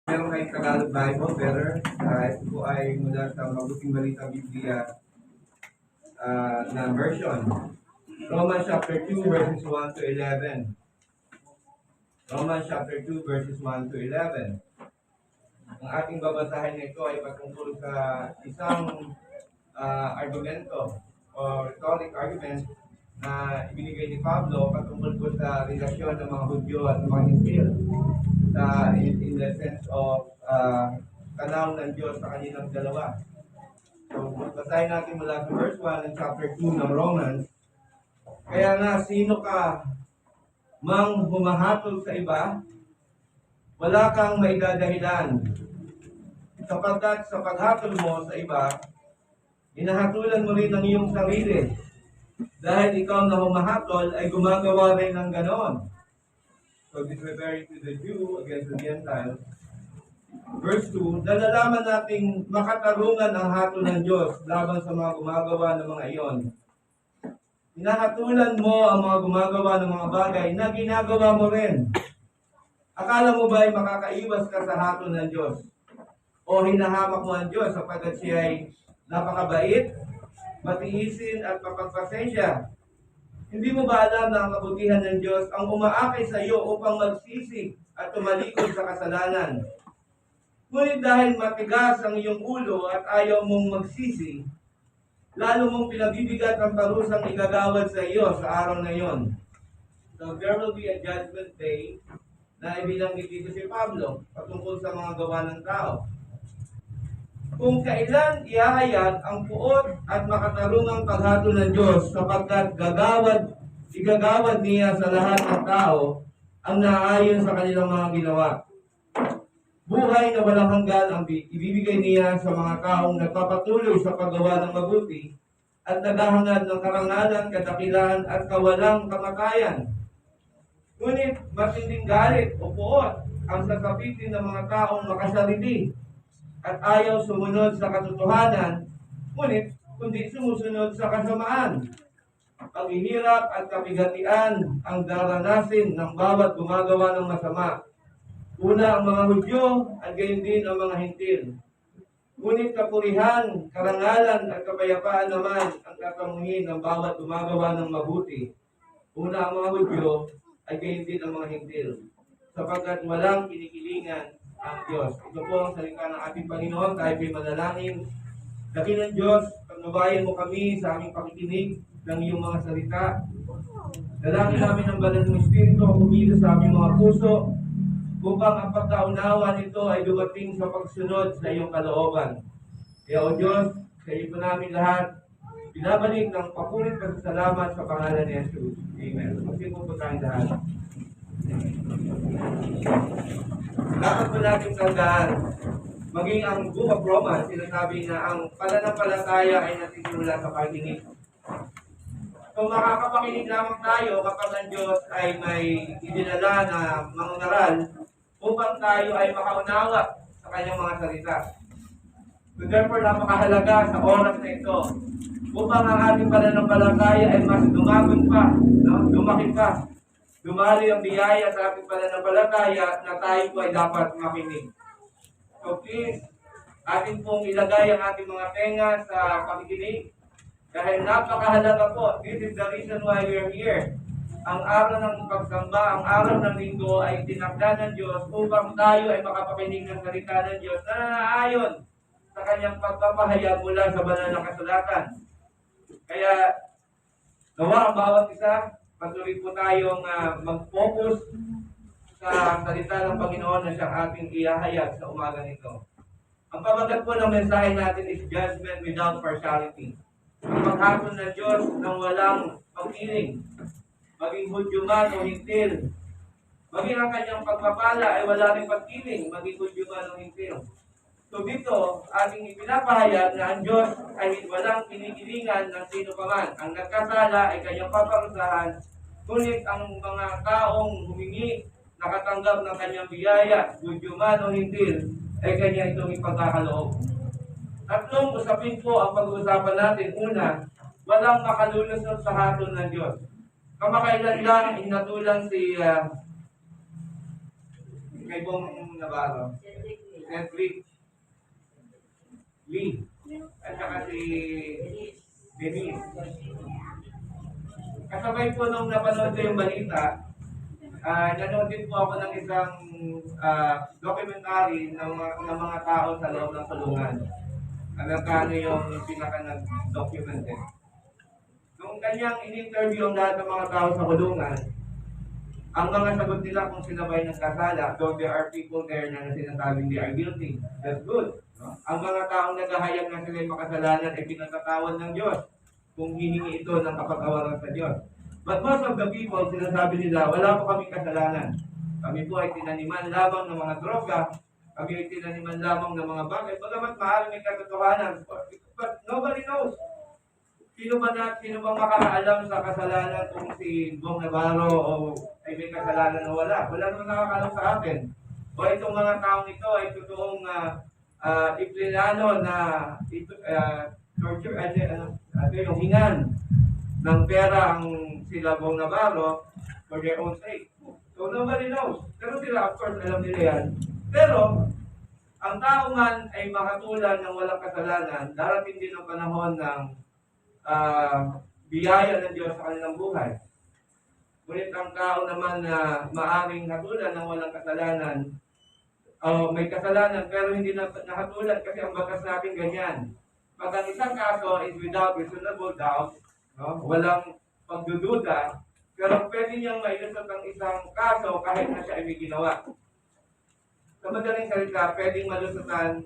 Meron kayong Tagalog Bible, better. Ito po ay mula sa Mabuting Balita Biblia na version. Romans chapter 2 verses 1 to 11. Romans chapter 2 verses 1 to 11. Ang ating babasahin nito ay patungkol sa isang argumento o rhetoric argument na ibinigay ni Pablo patungkol po sa relasyon ng mga Hudyo at mga Hintil in the sense of tanaw ng Diyos sa kanilang dalawa. So, basahin natin mula sa verse 1 ng chapter 2 ng Romans. Kaya nga, sino ka mang humahatol sa iba, wala kang maidadahilan. Sapagkat sa paghatol mo sa iba, hinahatulan mo rin ang iyong sarili. Dahil ikaw na humahatol ay gumagawa rin ng ganon. So this referring to the Jew against the Gentiles. Verse 2, nalalaman nating makatarungan ang hatol ng Diyos laban sa mga gumagawa ng mga iyon. Hinahatulan mo ang mga gumagawa ng mga bagay na ginagawa mo rin. Akala mo ba ay makakaiwas ka sa hatol ng Diyos? O hinahamak mo ang Diyos sapagkat siya ay napakabait, matiisin at mapagpasensya? Hindi mo ba alam na ang kabutihan ng Diyos ang umaakay sa iyo upang magsisi at tumalikod sa kasalanan? Ngunit dahil matigas ang iyong ulo at ayaw mong magsisi, lalo mong pinabibigat ang parusang igagawad sa iyo sa araw na iyon. So there will be a judgment day na ibinanggit dito si Pablo patungkol sa mga gawa ng tao. Kung kailan ihahayag ang puot at makatarungang paghatol ng Diyos sapagkat igagawad niya sa lahat ng tao ang naayon sa kanilang mga ginawa. Buhay na walang hanggan ang ibibigay niya sa mga taong nagpapatuloy sa paggawa ng mabuti at naghahangad ng karangalan, kadakilaan at kawalang kamatayan. Ngunit matinding galit o puot ang sasapitin ng mga taong makasarili at ayaw sumunod sa katotohanan, ngunit kundi sumusunod sa kasamaan. Paghihirap at kabigatian ang daranasin ng bawat gumagawa ng masama. Una ang mga Hudyo at gayon din ang mga Hintil. Ngunit kapurihan, karangalan at kapayapaan naman ang kakamuhin ng bawat gumagawa ng mabuti. Una ang mga Hudyo at gayon din ang mga Hintil. Sapagkat walang kinikilingan ang Diyos. Ito po ang salita ng ating Panginoon. Tayo po'y manalangin. Dakilang Diyos, pagnubayan mo kami sa aming pakikinig ng iyong mga salita. Dalangin namin ang banal ng Espiritu ang humilos sa aming mga puso upang ang pagkaunawa nito ay dumating sa pagsunod sa iyong kalooban. Kaya o Diyos, sa iyo po namin lahat, binabalik ng papulit pasasalamat sa pangalan ni Jesus. Amen. Magsipo po tayong lahat. Dapat po natin tandaan, maging ang Book of Romans, sinasabi na ang pananampalataya ay nagsisimula sa pakikinig. Kung makakapakinig lamang tayo kapag ang Diyos ay may idinala na mangungaral upang tayo ay makaunawa sa kanyang mga salita. So therefore, napakahalaga sa oras na ito upang ang ating pananampalataya ay mas dumagon pa, lumaki pa. Dumali ang biyaya sa ating pananampalataya na tayo po ay dapat makinig. So please, ating pong ilagay ang ating mga tenga sa pakikinig dahil napakahalaga po. This is the reason why we are here. Ang araw ng pagsamba, ang araw ng linggo ay tinakda ng Diyos upang tayo ay makapakinig ng salita ng Diyos na naayon sa kanyang pagpapahayag mula sa banal na kasulatan. Kaya, gawa ang bawat isa. Patuloy po tayong mag-focus sa salita ng Panginoon na siyang ating ihahayag sa umaga nito. Ang pamagat po ng mensahe natin is judgment without partiality. Ang paghatol ng Diyos ng walang pagkiling, maging Hudyo man o Hintil. Maging ang kanyang pagpapala ay wala rin pagkiling, maging Hudyo man o Hintil. So dito, ating ipinapahayag na ang Diyos ay walang kinikilingan ng sino pa man. Ang nagkasala ay kanyang paparusahan, ngunit ang mga taong humingi, nakatanggap ng kanyang biyaya, Hudyo man o Hintil, ay kanya itong ipagkakaloob. Tatlong usapin po ang pag-uusapan natin. Una, walang makalulusot sa hatol ng Diyos. Kamakailan lang, inatulan si kay Bong Navarro. Lee, at saka si Denise. Kasabay po nung napanood ko yung balita, nanood din po ako ng isang documentary ng mga tao sa loob ng kulungan. Ano yung pinaka nag-document eh. Nung kanyang in-interview ang lahat ng mga tao sa kulungan, ang mga sagot nila kung sila ba'y nagkasala, though there are people there na sinasabing they are guilty. That's good. No? Ang mga taong naghahayag na sila'y makasalanan ay pinatatawan ng Diyos kung hihingi ito ng kapatawaran sa Diyos. But most of the people, sinasabi nila, wala po kaming kasalanan. Kami po ay tinaniman lamang ng mga droga, kami ay tinaniman lamang ng mga bagay. Bagamat maaaring may katotohanan, but nobody knows. Sino ba makakaalam sa kasalanan kung si Bong Navarro o ay may kasalanan o wala? Wala naman nakakaalam sa atin. O itong mga taong ito ay totoong iplinano na torture, yung hingan ng pera ang sila Bong Navarro for their own sake. So nobody knows. Pero sila, of course, alam nila yan. Pero, ang tao man ay makatulan ng walang kasalanan, darating din ang panahon ng biyaya ng Diyos sa kanilang buhay. Ngunit ang tao naman na maaring hatulan ng walang kasalanan, may kasalanan pero hindi na nahatulan kasi ang batas natin ganyan. Pag ang isang kaso is without reasonable doubt, no? Walang pagdududa, pero pwede niyang mailusot ang isang kaso kahit na siya ay may ginawa. Sa madaling salita, pwedeng malusutan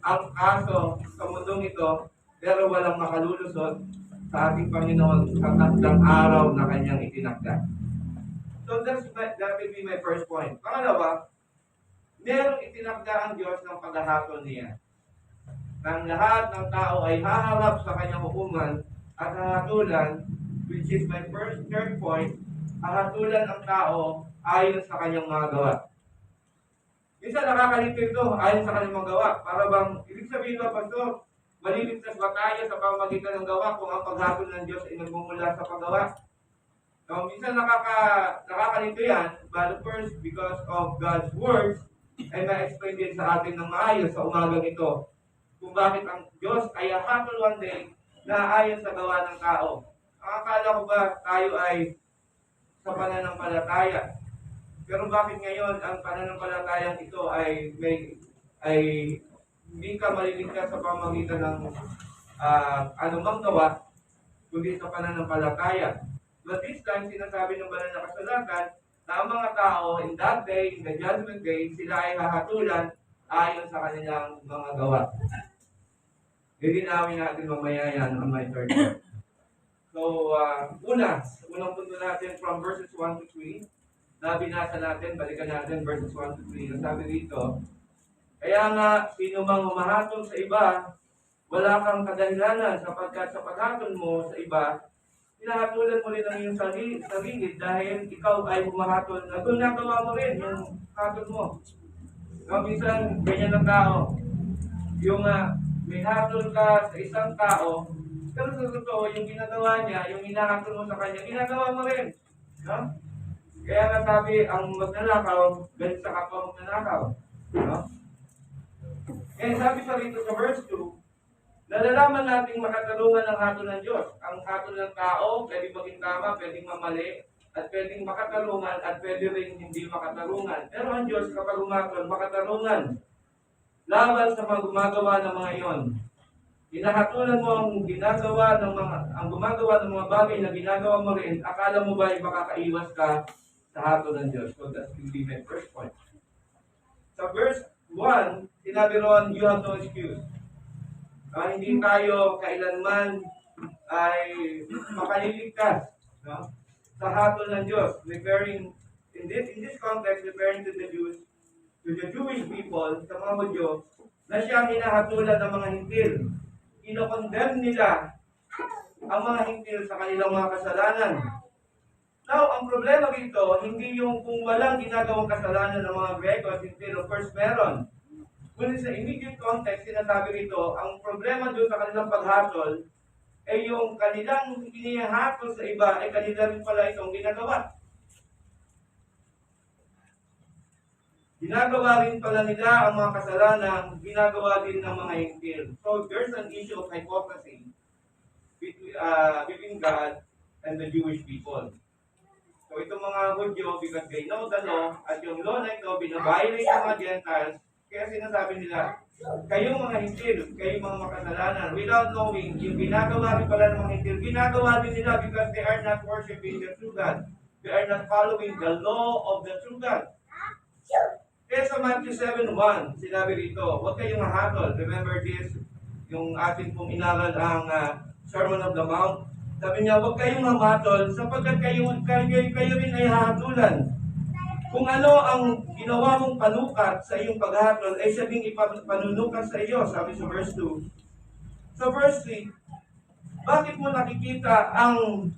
ang kaso sa mundong ito, pero walang makalulusot sa ating Panginoon sa tatlong araw na kanyang itinakda. So that will be my first point. Pangalawa, merong itinakda ang Diyos ng paghahatol niya. Nang lahat ng tao ay haharap sa kanyang hukuman at hahatulan, which is my third point, hahatulan ang tao ayon sa kanyang mga gawa. Minsan nakakalito ito ayon sa kanyang mga gawa. Para bang, ibig sabihin ba, Pastor, maliligtas ba tayo sa pamamagitan ng gawa kung ang paghatol ng Diyos ay nagmumula sa paggawa? So, minsan nakakalito yan, but first, because of God's words, ay ma-explain din sa atin ng maayos sa umagang ito kung bakit ang Diyos ay hahatol one day na ayon sa gawa ng tao. Ang akala ko ba tayo ay sa pananampalataya? Pero bakit ngayon ang pananampalatayang ito ay hindi ka maliligtas sa pamamagitan ng anumang gawa, kundi sa pananampalataya? But this time, sinasabi ng banal na kasulatan na ang mga tao in that day, in the judgment day, sila ay hahatulan ayon sa kanilang mga gawa. Lilinawin natin mamaya yan on my third point. So, unang punto natin from verses 1 to 3, na binasa natin, balikan natin verses 1 to 3. Ang sabi dito, kaya nga, sino mang humahatol sa iba, wala kang kadahilanan sapagkat sa paghatol mo sa iba, hinahatulan mo rin ang iyong sarili dahil ikaw ay humahatol. Nagawa mo rin yung hatol mo. No, minsan, ganyan ang tao. Yung may hatol ka sa isang tao, pero sa totoo, yung ginagawa niya, yung hinahatol mo sa kanya, ginagawa mo rin. No? Kaya nga sabi, ang magnanakaw, galit sa kapwa magnanakaw. No? Kaya sabi sa rito sa verse 2, nalalaman nating makatarungan ng hatol ng Diyos. Ang hatol ng tao, pwedeng maging tama, pwedeng mamali, at pwedeng makatarungan, at pwede rin hindi makatarungan. Pero ang Diyos, kapag umatol, makatarungan. Laban sa mga gumagawa ng mga iyon. Hinahatulan mo ang gumagawa ng mga bagay na ginagawa mo rin, akala mo ba ay makakaiwas ka sa hatol ng Diyos? So that will be my first point. Sa verse 1, sinabi ron, you have no excuse. Hindi tayo kailanman ay makaliligtas, no? Sa hatol ng Diyos. Referring, in this context, referring to the Jews, to the Jewish people, sa mga Hudyo, na siyang hinahatulan ng mga hintil. Ino-condemn nila ang mga hintil sa kanilang mga kasalanan. Now, ang problema dito, hindi yung kung walang ginagawang kasalanan ng mga Grego at hintil, of course meron. Ngunit sa immediate context, sinasabi rito, ang problema doon sa kanilang paghatol ay yung kanilang inihatol sa iba ay kanila rin pala itong ginagawa. ginagawa rin pala nila ang mga kasalanan, ginagawa din ng mga hintil. So there's an issue of hypocrisy between God and the Jewish people. So itong mga Hudyo, because they know the law, at yung law na ito, binabiolate ng mga Gentiles, kaya sinasabi nila, kayong mga hintil, kayong mga makasalanan, without knowing, yung ginagawa rin pala ng mga hintil, ginagawa din nila because they are not worshiping the true God. They are not following the law of the true God. Kaya sa Matthew 7:1, sinabi rito, huwag kayong hahatol. Remember this, yung ating pong inaral ang Sermon of the Mount. Sabi niya, huwag kayong hamatol sapagkat kayo rin ay hahatulan. Kung ano ang ginawa mong panukat sa iyong paghatol, ay siya ding ipanunukat sa iyo, sabi sa verse 2. Sa verse 3, bakit mo nakikita ang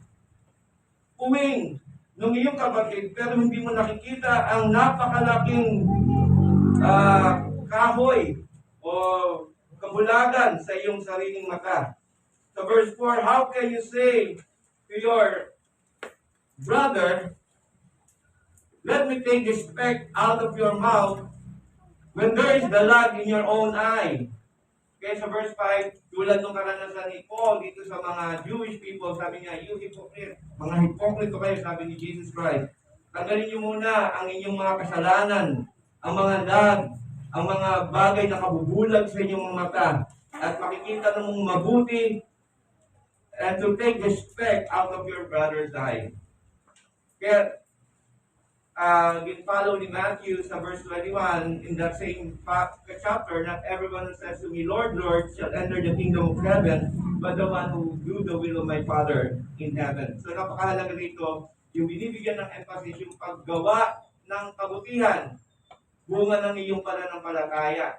uwing ng iyong kapatid, pero hindi mo nakikita ang napakalaking kahoy o kabulagan sa iyong sariling mata? So verse 4, how can you say to your brother, let me take the speck out of your mouth, when there is the log in your own eye? Kaya sa verse 5, tulad ng karanasan ni Paul dito sa mga Jewish people, sabi niya, you hypocrite, mga hipokrito kayo, sabi ni Jesus Christ. Tanggalin niyo muna ang inyong mga kasalanan, ang mga log, ang mga bagay na kabubulag sa inyong mga mata, at makikita mong mabuti, and to take the speck out of your brother's eye. Kaya, follow ni Matthew sa verse 21, in that same chapter, not everyone who says to me, Lord, Lord, shall enter the kingdom of heaven, but the one who do the will of my Father in heaven. So napakahalaga dito, yung binibigyan ng emphasis, yung paggawa ng kabutihan, bunga ng iyong pananampalataya.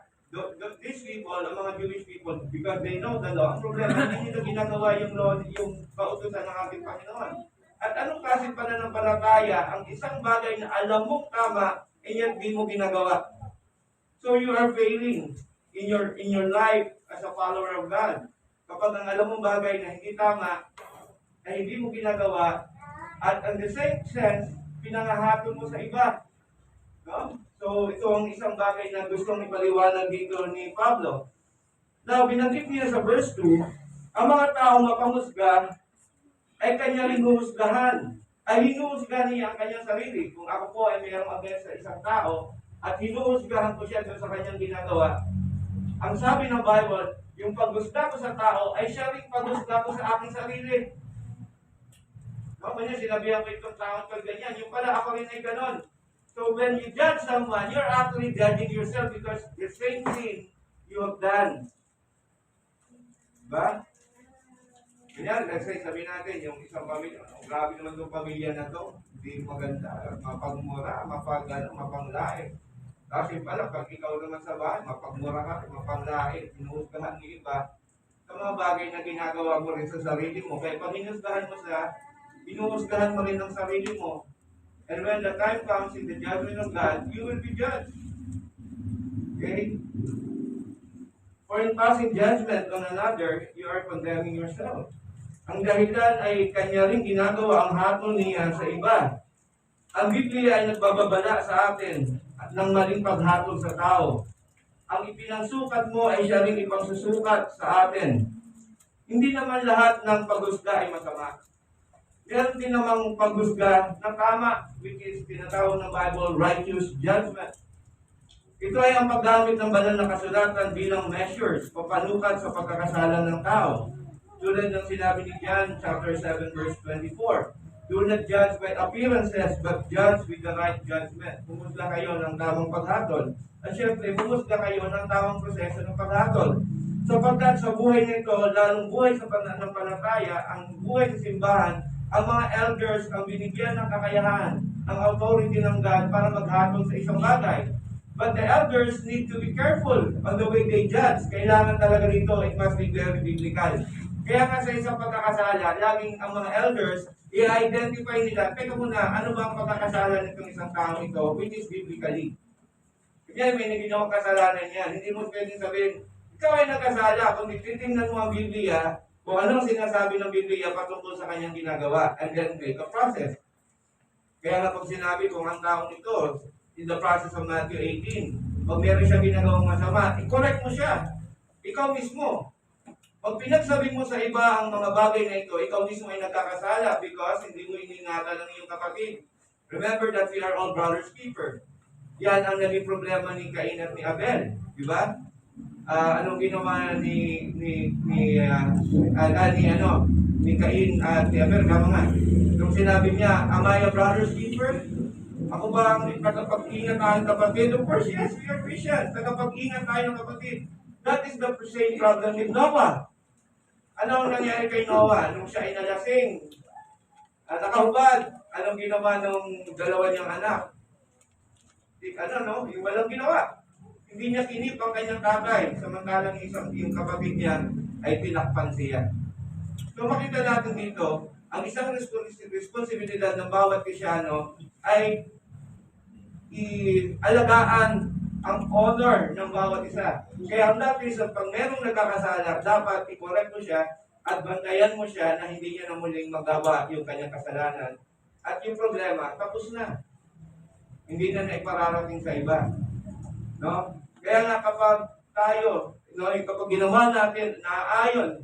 These people, ang mga Jewish people, because they know the law, ang problema, hindi nila ginagawa yung law, yung kautusan ng ating Panginoon. At anong klaseng pananampalataya, ang isang bagay na alam mong tama, and yet di mo ginagawa. So you are failing in your life as a follower of God. Kapag ang alam mong bagay na hindi tama, ay hindi mo ginagawa, at in the same sense, pinangahatol mo sa iba. No? So ito ang isang bagay na gustong ipaliwanag dito ni Pablo. Now, binanggit niya sa verse 2, ang mga tao mapanghusga ay kanya rin huhusgahan. Ay hinuhusgahan niya ang kanyang sarili. Kung ako po ay mayroong against sa isang tao at hinuhusgahan ko siya sa kanyang ginagawa, ang sabi ng Bible, yung paghusga ko sa tao ay siya rin paghusga ko sa aking sarili. No, kanya sinabihan ko itong taong ganyan, yung pala ako rin ay ganon. So when you judge someone, you're actually judging yourself because the same thing you have done. Diba? Ganyan, let's say, sabihin natin, yung isang pamilya, grabe naman itong pamilya na to, hindi maganda, mapagmura, mapanglae. Kasi pala, pag ikaw naman sa bahay, mapagmura ka, mapanglae, hinuhusgahan ng iba, sa mga bagay na ginagawa mo rin sa sarili mo. Kaya pag hinuhusgahan mo siya, hinuhusgahan mo rin ang sarili mo. And when the time comes in the judgment of God, you will be judged. Okay? For in passing judgment on another, you are condemning yourself. Ang dahilan ay kanya rin ginagawa ang hatol niya sa iba. Ang Biblia ay nagbababala sa atin ng maling paghatol sa tao. Ang ipinangsukat mo ay siya rin ipangsusukat sa atin. Hindi naman lahat ng paghusga ay masama. Meron din namang paghusga na tama, which is tinatawag ng Bible, righteous judgment. Ito ay ang paggamit ng banal na kasulatan bilang measures o panukat sa pagkakasala ng tao. Tulad ng sinabi ni John chapter 7 verse 24. Do not judge by appearances, but judge with the right judgment. Pumusga kayo ng tamang paghatol. At syempre, pumusga kayo ng tamang proseso ng paghatol. Sapagkat sa buhay nito, lalong buhay sa pananampalataya, ang buhay sa simbahan, ang mga elders ang binigyan ng kakayahan, ang authority ng God para maghatol sa isang bagay. But the elders need to be careful on the way they judge. Kailangan talaga dito, it must be very biblical. Kaya nga sa isang pagkakasala, laging ang mga elders, i-identify nila, teka muna, ano ba ang pagkakasala nitong isang tao ito, which is biblically. Kaya may naginawang kasalanan yan. Hindi mo pwedeng sabihin, ikaw ay nagkasala, kung titingnan mo ang Biblia, kung anong sinasabi ng Biblia patungkol sa kanyang ginagawa, and then make a process. Kaya nga pag sinabi kung ang taong ito, in the process of Matthew 18. Pag meron siya ginagawang masama, i-correct mo siya. Ikaw mismo. Pag pinagsabi mo sa iba ang mga bagay na ito, ikaw mismo ay nagkakasala because hindi mo iningatan ang iyong kapatid. Remember that we are all brother's keeper. Yan ang naging problema ni Cain at ni Abel. Di ba? Anong ginawa ni Cain at ni Abel? Kama nga. Nung sinabi niya, am I a brother's keeper? Ako ba ang tagapag-ingat ng kapatid? Of course, yes, we are Christians. Tagapag-ingat tayo ng kapatid. That is the same problem with Noah. Ano ang nangyari kay Noah nung siya ay nalasing? Nakahubad. Anong ginawa ng dalawa niyang anak? Yung walang ginawa. Hindi niya kinip ang kanyang tatay, samantalang yung kapatid niya ay pinakpan siya. So makita natin dito, ang isang responsibilidad ng bawat Kristyano ay ialagaan ang honor ng bawat isa. Kaya ang dapat pag merong nagkakasala, dapat i-correct mo siya at bantayan mo siya na hindi niya na muling magawa yung kanyang kasalanan. At yung problema, tapos na. Hindi na naipararating sa iba. No? Kaya nga kapag tayo, kapag ginawa natin na ayon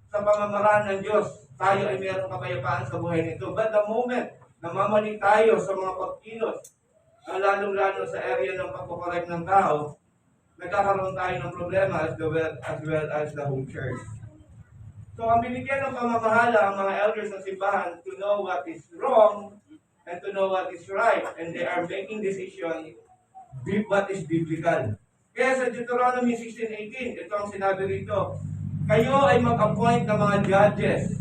sa pamamaraan ng Diyos, tayo ay mayroong kapayapaan sa buhay nito. But the moment na mamali tayo sa mga pagkilos, lalong-lalo sa area ng pagkukorek ng tao, nagkakaroon tayo ng problema as well as the whole church. So ang binigyan ng pamamahala ang mga elders ng simbahan to know what is wrong and to know what is right. And they are making decision what is biblical. Kaya sa Deuteronomy 16:18, ito ang sinabi rito, kayo ay mag-appoint ng mga judges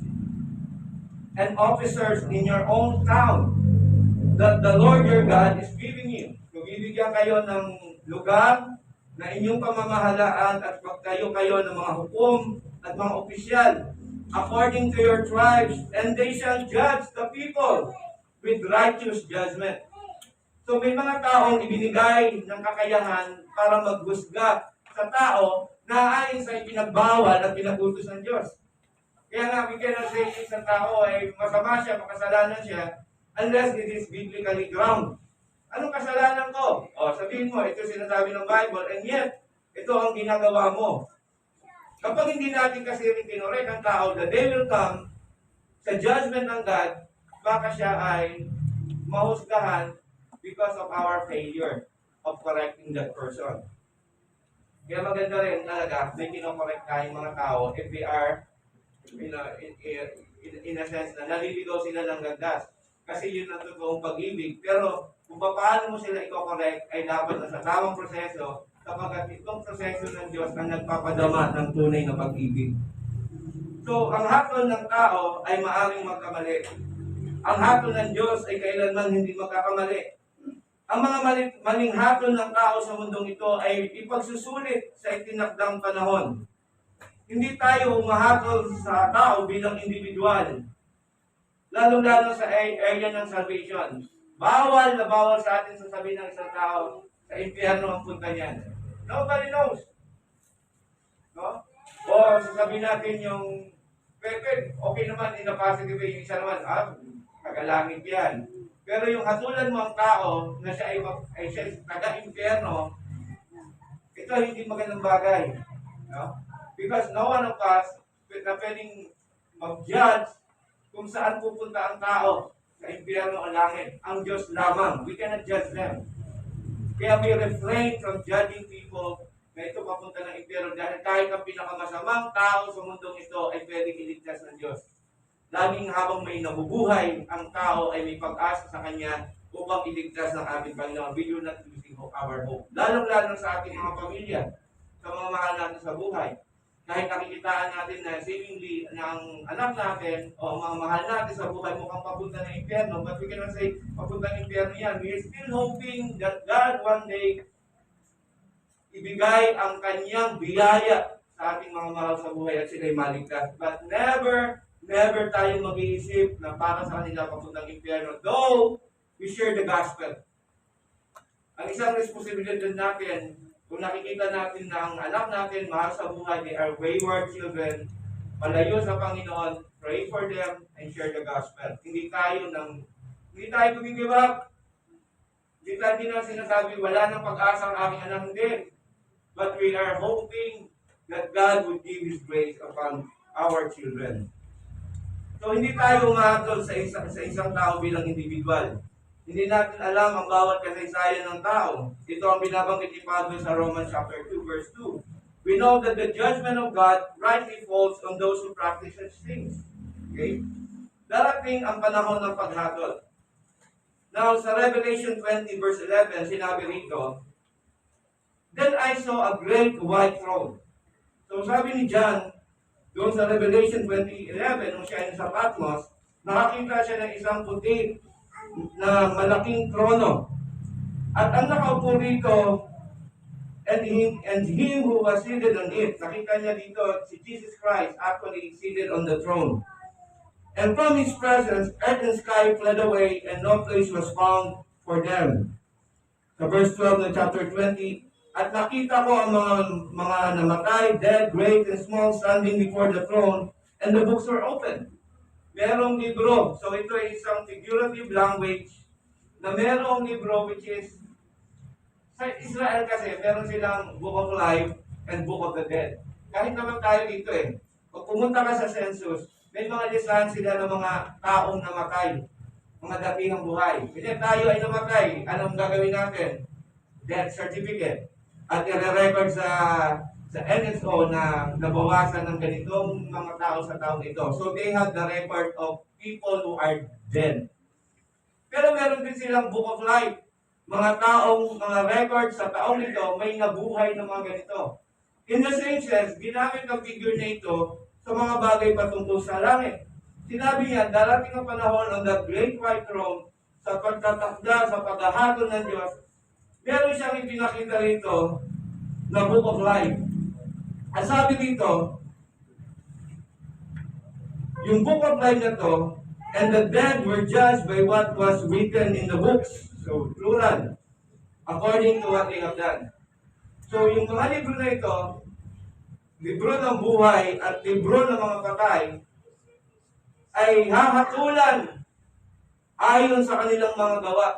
and officers in your own town that the Lord your God is giving you. So, bibigyan kayo ng lugar na inyong pamamahalaan at pagtayo kayo ng mga hukom at mga opisyal according to your tribes, and they shall judge the people with righteous judgment. So may mga taong ibinigay ng kakayahan para maghusga sa tao na ayon sa ipinagbawal at pinagutos ng Diyos. Kaya nga, we cannot say sa tao ay masama siya, makasalanan siya, unless it is biblically ground. Anong kasalanan ko? Sabihin mo, ito sinasabi ng Bible, and yet, ito ang ginagawa mo. Kapag hindi natin kasi rin tinorek ang tao, the day will come sa judgment ng God, baka siya ay mahusgahan because of our failure of correcting that person. Kaya maganda rin talaga, may kinokorek tayong mga tao if they are, in a sense na naliligaw sila ng landas. Kasi yun ang totoong pag-ibig. Pero kung paano mo sila i-correct ay dapat na sa tamang proseso, kapag itong proseso ng Diyos ang nagpapadama ng tunay na pag-ibig. So, ang hatol ng tao ay maaaring magkamali. Ang hatol ng Diyos ay kailanman hindi magkakamali. Ang mga maling hatol ng tao sa mundong ito ay ipagsusulit sa itinakdang panahon. Hindi tayo umahatol sa tao bilang individual. Lalong-lalo sa area ng salvation. Bawal na bawal sa atin sasabihin ng isang tao sa impyerno ang punta niyan. Nobody knows. No? O sasabihin natin yung okay naman in a positive way, yung isa naman, tagalangit yan. Pero yung hatulan mo ang tao na siya ay taga-impyerno, ito hindi magandang bagay. No? Because no one of us na pwedeng mag-judge kung saan pupunta ang tao sa impyerno o langit. Ang Diyos lamang. We cannot judge them. Kaya we refrain from judging people na ito papunta ng impyerno dahil kahit ang pinakamasamang tao sa mundong ito ay pwedeng iligtas ng Diyos. Laging habang may nabubuhay, ang tao ay may pag-asa sa Kanya upang iligtas ng ating Panginoon. We do not losing our hope. Lalong-lalo sa ating mga pamilya, sa mga mahal natin sa buhay. Kahit nakikitaan natin na seemingly ng anak natin o mga mahal natin sa buhay mukhang papunta ng impyerno, but we cannot say papunta ng impyerno yan. We are still hoping that God one day ibigay ang Kanyang biyaya sa ating mga mahal sa buhay at sila'y maligtas. But never tayo mag-iisip na para sa kanila papuntang impyerno. Though we share the gospel. Ang isang responsibilidad natin, kung nakikita natin na ang anak natin mahal sa buhay, they are wayward children, malayo sa Panginoon, pray for them and share the gospel. Hindi tayo mag-give up. Hindi na sinasabi, wala nang pag-asa ang aking anak, hindi. But we are hoping that God would give His grace upon our children. So hindi tayo umahatol sa isang tao bilang individual. Hindi natin alam ang bawat kasaysayan ng tao. Ito ang binabanggit ni Pablo sa Romans chapter 2, verse 2. We know that the judgment of God rightly falls on those who practice such things. Okay? Darating ang panahon ng paghatol. Now, sa Revelation 20, verse 11, sinabi rito, Then I saw a great white throne. So sabi ni John, doon sa Revelation 20:11, nung siya ay sa Patmos, nakakita siya ng isang puti na malaking trono. At ang nakaupo rito, and him who was seated on it, nakita niya dito, si Jesus Christ actually seated on the throne. And from His presence, earth and sky fled away, and no place was found for them. Sa verse 12 ng chapter 20, At nakita ko ang mga namatay, dead, great and small, standing before the throne, and the books were open. Merong libro. So ito ay isang figurative language na merong libro which is, sa Israel kasi, meron silang Book of Life and Book of the Dead. Kahit naman tayo dito Kung pumunta ka sa census, may mga listahan sila ng mga taong namatay, mga datingang buhay. Kasi tayo ay namatay, anong gagawin natin? Death certificate. At i-record sa NSO na nabawasan ng ganitong mga tao sa taong ito. So they have the record of people who are dead. Pero meron din silang Book of Life. Mga record sa taong ito, may nabuhay ng mga ganito. In the same sense, ginamit ang figure na ito sa mga bagay patungkol sa langit. Sinabi niya, darating ang panahon on the great white throne, sa pagtatakda, sa paghahatol ng Diyos, meron siyang ipinakita rito na Book of Life. Ang sabi dito, yung Book of Life na to, and the dead were judged by what was written in the books. So, plural. According to what they have done. So, yung mga libro na ito, libro ng buhay at libro ng mga patay, ay hahatulan ayon sa kanilang mga gawa.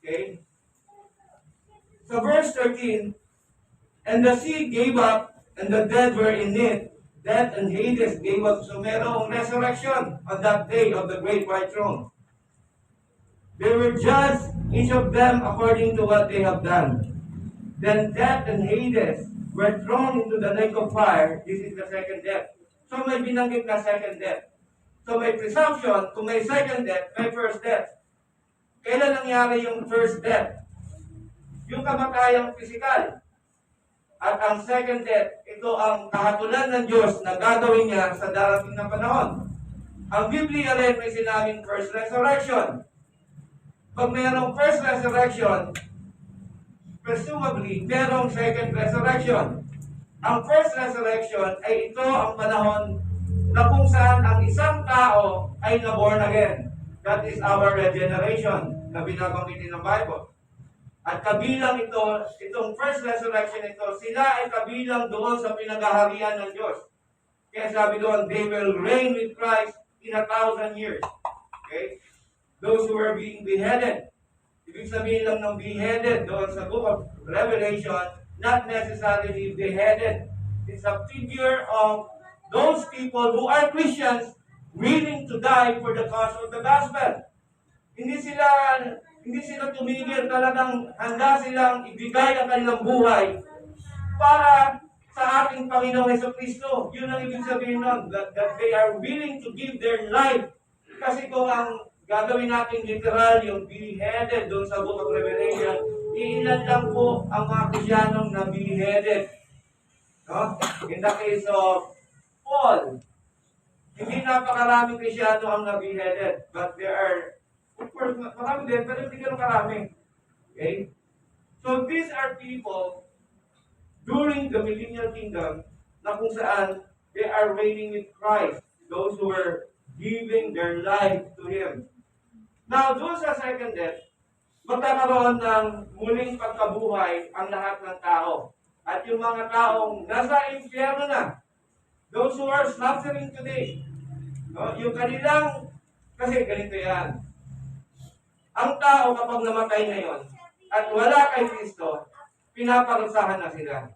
Okay? Sa verse 13, And the sea gave up, and the dead were in it. Death and Hades gave up. So merong resurrection on that day of the great white throne. They were judged, each of them according to what they have done. Then death and Hades were thrown into the lake of fire. This is the second death. So may binanggit na second death. So may presumption, kung may second death, may first death. Kailan nangyari yung first death? Yung kamatayang pisikal. At ang second death, ito ang kahatulan ng Diyos na gagawin niya sa darating na panahon. Ang Biblia rin may sinabing first resurrection. Pag mayroong first resurrection, presumably, mayroong second resurrection. Ang first resurrection ay ito ang panahon na kung saan ang isang tao ay na-born again. That is our regeneration na binabanggit ng Bible. At kabilang itong first resurrection ito, sila ay kabilang doon sa pinagaharian ng Diyos. Kaya sabi doon, they will reign with Christ in 1,000 years. Okay? Those who are being beheaded. Ibig sabihin lang ng beheaded doon sa book of Revelation, not necessarily beheaded. It's a figure of those people who are Christians willing to die for the cause of the gospel. Hindi sila tumigil, talagang handa silang ibigay ang kanilang buhay para sa ating Panginoong Jesucristo. Yun ang ibig sabihin nun, that they are willing to give their life. Kasi kung ang gagawin natin literal, yung beheaded doon sa book of Revelation, ilan lang po ang mga Kristiyanong na beheaded. No? In the case of Paul, hindi napakaraming Krisyano ang na-beheaded, but there are, of course, marami din, pero hindi ganun karami. Okay? So these are people during the millennial kingdom na kung saan they are reigning with Christ, those who were giving their life to Him. Now, doon sa second death, magkakaroon ng muling pagkabuhay ang lahat ng tao. At yung mga taong nasa impyerno na, those who are suffering today, no? Yung kanilang, kasi ganito yan. Ang tao kapag namatay ngayon, at wala kay Kristo, pinaparusahan na sila.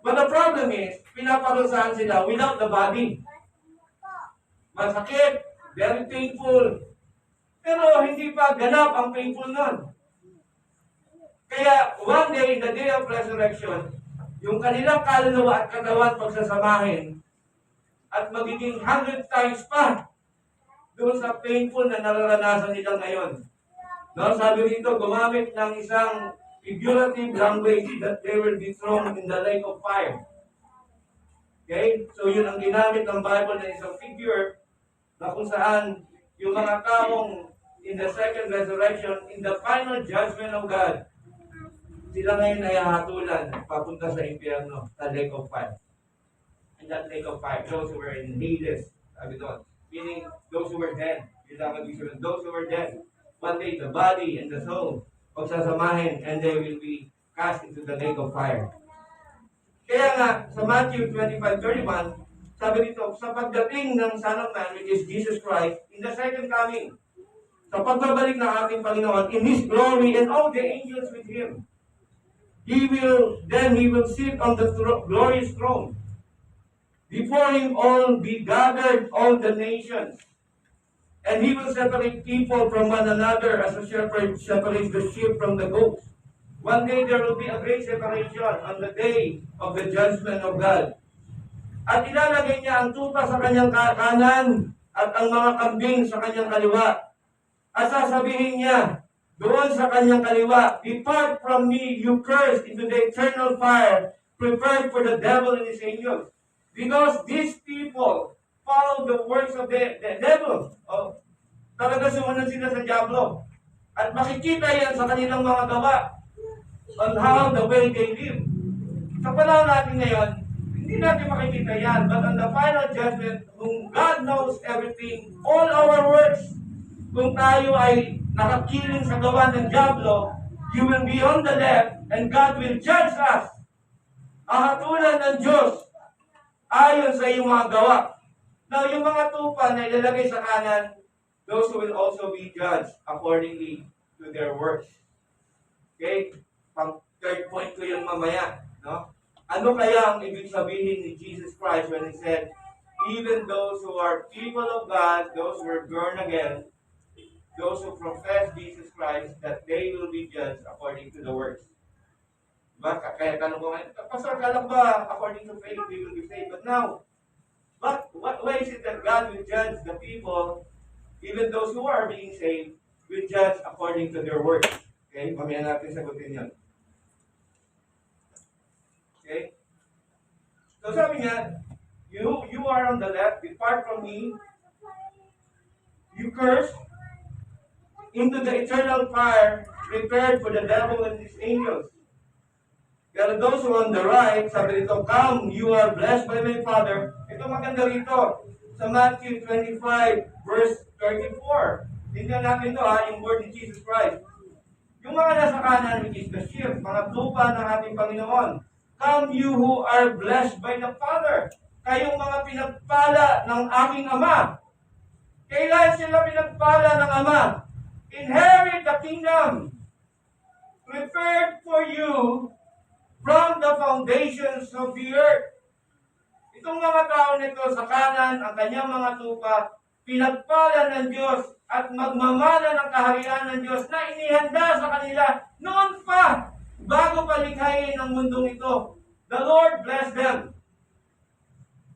But the problem is, pinaparusahan sila without the body. Masakit, very painful. Pero hindi pa ganap ang painful nun. Kaya one day, in the day of resurrection, yung kanilang kaluluwa at katawan pagsasamahin at magiging 100 times pa doon sa painful na nararanasan nila ngayon. No, sabi rito, gumamit ng isang figurative language that they will be thrown in the lake of fire. Okay? So yun ang ginamit ng Bible na isang figure na kung saan yung mga taong in the second resurrection, in the final judgment of God, sila ngayon ay hahatulan papunta sa impyerno, sa lake of fire. In that lake of fire, those who were in Hades, sabi doon, meaning those who were dead, those who were dead, one day the body and the soul pagsasamahin and they will be cast into the lake of fire. Kaya nga, sa Matthew 25:31, sabi dito, sa pagdating ng Son of Man, which is Jesus Christ, in the second coming, sa pagbabalik ng ating Panginoon, in His glory and all the angels with Him, He will sit on the glorious throne. Before Him all be gathered, all the nations. And He will separate people from one another as a shepherd separates the sheep from the goats. One day there will be a great separation on the day of the judgment of God. At ilalagay niya ang tupa sa kanyang kanan at ang mga kambing sa kanyang kaliwa. At sasabihin niya doon sa kanyang kaliwa, "Depart from me, you cursed, into the eternal fire, prepared for the devil and his angels." Because these people follow the works of the devil. Oh, talaga sumunod sila sa diablo. At makikita yan sa kanilang mga gawa on how the way they live. Sa panahon natin ngayon, hindi natin makikita yan. But on the final judgment, kung God knows everything, all our works, kung tayo ay nakakiling sa gawa ng diablo, you will be on the left and God will judge us. Ahatulan ng Diyos ayon sa iyong mga gawa. Now, yung mga tupa na ilalagay sa kanan, those who will also be judged accordingly to their works. Okay? Pang third point ko yung mamaya. No? Ano kaya ang ibig sabihin ni Jesus Christ when He said, even those who are people of God, those who are born again, those who profess Jesus Christ, that they will be judged according to the works. Diba? Kaya tanong ko ngayon, Pastor, kala ba according to faith we will be saved? But now, what way is it that God will judge the people, even those who are being saved, will judge according to their works? Okay? Mamaya natin sagutin yan. Okay? So sabi niya, you are on the left, depart from me, you curse, into the eternal fire, prepared for the devil and his angels. Pero those who are on the right, sabi dito, come, you are blessed by my Father. Ito maganda rito, sa Matthew 25, verse 34. Tingnan natin ito yung word ni Jesus Christ. Yung mga nasa kanan, which is the sheep, mga tupa ng ating Panginoon. Come, you who are blessed by the Father. Kayong mga pinagpala ng aking Ama. Kailan sila pinagpala ng Ama? Inherit the kingdom prepared for you from the foundations of the earth. Itong mga tao nito sa kanan, ang kanyang mga tupa, pinagpala ng Diyos at magmamana ng kaharian ng Diyos na inihanda sa kanila noon pa, bago palikhain ang mundong ito. The Lord bless them.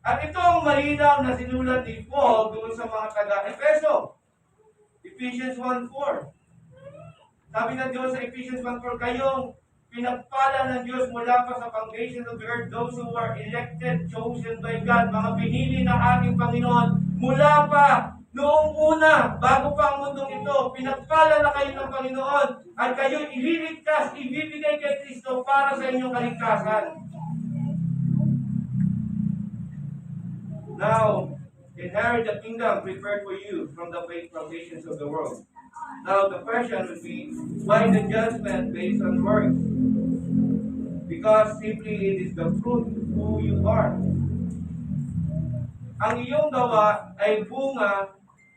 At ito ang malinaw na sinulat ni Paul doon sa mga taga-Efeso. Ephesians 1:4. Sabi ng Diyos sa Ephesians 1:4, kayong pinagpala ng Diyos mula pa sa foundation of the earth, those who are elected, chosen by God, mga pinili ng ating Panginoon, mula pa noong una, bago pa ang mundong ito, pinagpala na kayo ng Panginoon, at kayo ililigtas, ibibigay kay Kristo para sa inyong kaligtasan. Now, inherit the kingdom prepared for you from the foundations of the world. Now, the question would be, why the judgment based on works? Because simply it is the fruit of who you are. Ang iyong gawa ay bunga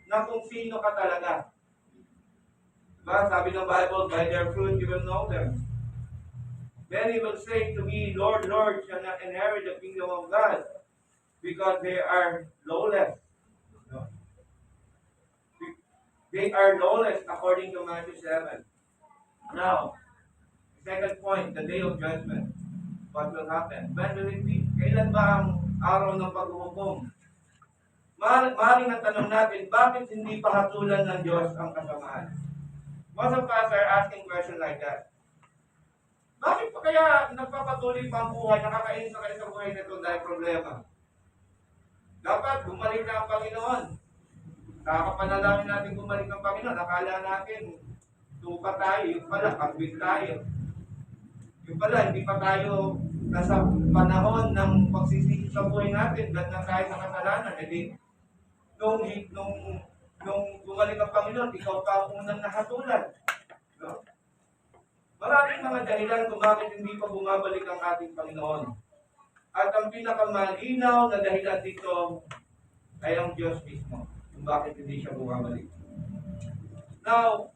na kung sino ka talaga. Diba? Sabi ng Bible, by their fruit you will know them. Many will say to me, Lord, Lord, shall not inherit the kingdom of God, because they are lawless. No? They are lawless according to Matthew 7. Now, second point, the day of judgment. What will happen? When will it be? Kailan ba ang araw ng paghuhukom? Maaaring ang tanong natin, bakit hindi pahatulan ng Diyos ang kasamaan? Most of us are asking questions like that. Bakit pa kaya nagpapatuloy pa ang buhay, nakakainis na kayo sa buhay na ito dahil problema? Dapat bumalik na ang Panginoon. Nakapanalangin natin bumalik ng Panginoon. Akala natin, tupa tayo, yung pala, pagwit tayo. Yung pala, hindi pa tayo nasa panahon ng pagsisisi sa buhay natin, dahil na tayo sa kasalanan. Hindi, nung bumalik ang Panginoon, ikaw pa ang unang nakatulad. No? Maraming mga dahilan kung bakit hindi pa bumabalik ang ating Panginoon. At ang pinakamalinaw na dahilan dito ay ang Diyos mismo, kung bakit hindi siya bumabalik. Now,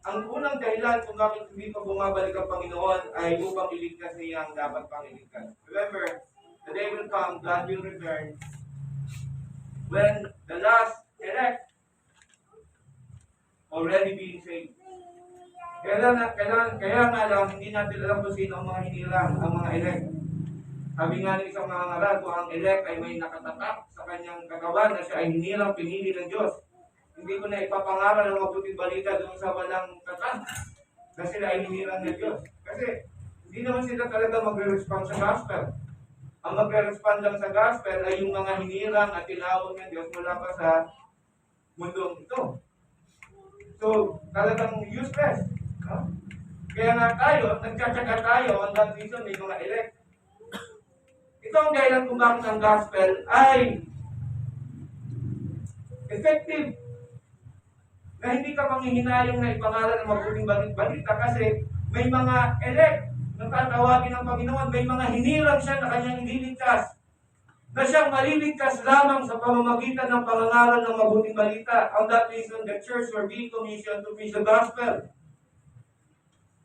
ang unang dahilan kung bakit hindi pa bumabalik ang Panginoon ay upang iligtas niya ang dapat pang iligtas. Remember, the day will come, God will return, when the last elect already being saved. Kaya nga lang, hindi natin alam kung sino ang mga hinirang, ang mga elect. Sabi nga ng isang mga ngaral, kung ang elect ay may nakatatak sa kanyang katawan na siya ay hinirang, pinili ng Diyos. Hindi ko na ipapangaral ng mabuting balita doon sa walang tatak na sila ay hinirang ng Diyos. Kasi hindi naman sila talaga magre-respond sa gospel. Ang magre-respond lang sa gospel ay yung mga hinirang at tinawag ng Diyos mula pa sa mundong ito. So, talagang useless. No? Kaya nga tayo, nagtsatsaga tayo, on that reason, may mga elect. Ito ang dahilan kung bakit ang gospel ay effective. Na hindi ka manghihinayang na ipangalan ng mabuting balita kasi may mga elect na tatawagin ng Panginoon, may mga hinirang siya na kanyang ililigtas. Na siyang maliligtas lamang sa pamamagitan ng pangangaral ng mabuting balita. On that reason, the church were being commissioned to preach the gospel.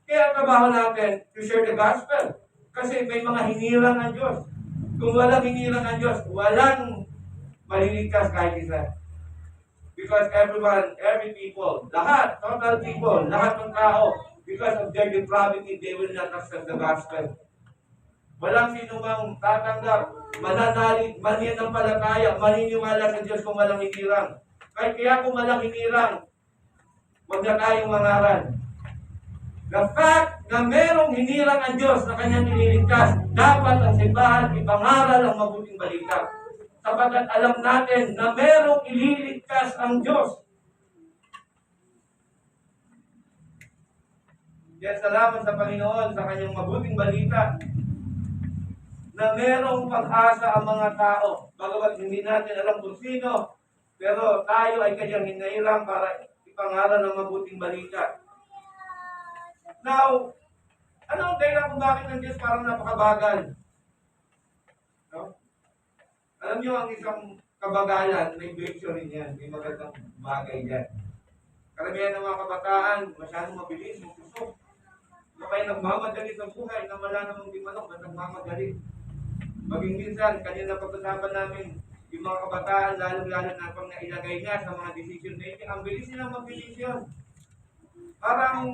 Kaya trabaho natin to share the gospel. Kasi may mga hinirang ng Diyos. Kung walang hinirang ng Diyos, walang maliligtas kahit isa. Because every people, lahat, total people, lahat ng tao, because of their depravity, they will not accept the gospel. Walang sino mang tatanggap, mananalig, mananampalataya, maniniwala sa Diyos kung walang hinirang. Kaya kung walang hinirang, huwag na tayong mangaral. The fact na merong hinirang ang Diyos na kanyang nililigtas, dapat ang simbahan ipangaral ang mabuting balita. Sapagkat alam natin na merong ililigtas ang Diyos. Kaya salamat sa Panginoon sa kanyang mabuting balita na merong pag-asa ang mga tao. Bagamat hindi natin alam kung sino, pero tayo ay kanyang hinairam para ipangaral ng mabuting balita. Now, ano ang dahilan kung bakit ng Diyos parang napakabagal? No? Alam niyo, ang isang kabagalan, may virtue rin yan. May magandang bagay dyan. Karamihan ng mga kabataan, masyadong mabilis, magsusok. Kaya nagmamadali sa buhay na wala namang di manok na nagmamadali. Maging minsan, kanina pag-usapan namin, yung mga kabataan, lalo-lalo na pang nailagay nga sa mga decision making, ang bilis nilang mag-decision. Parang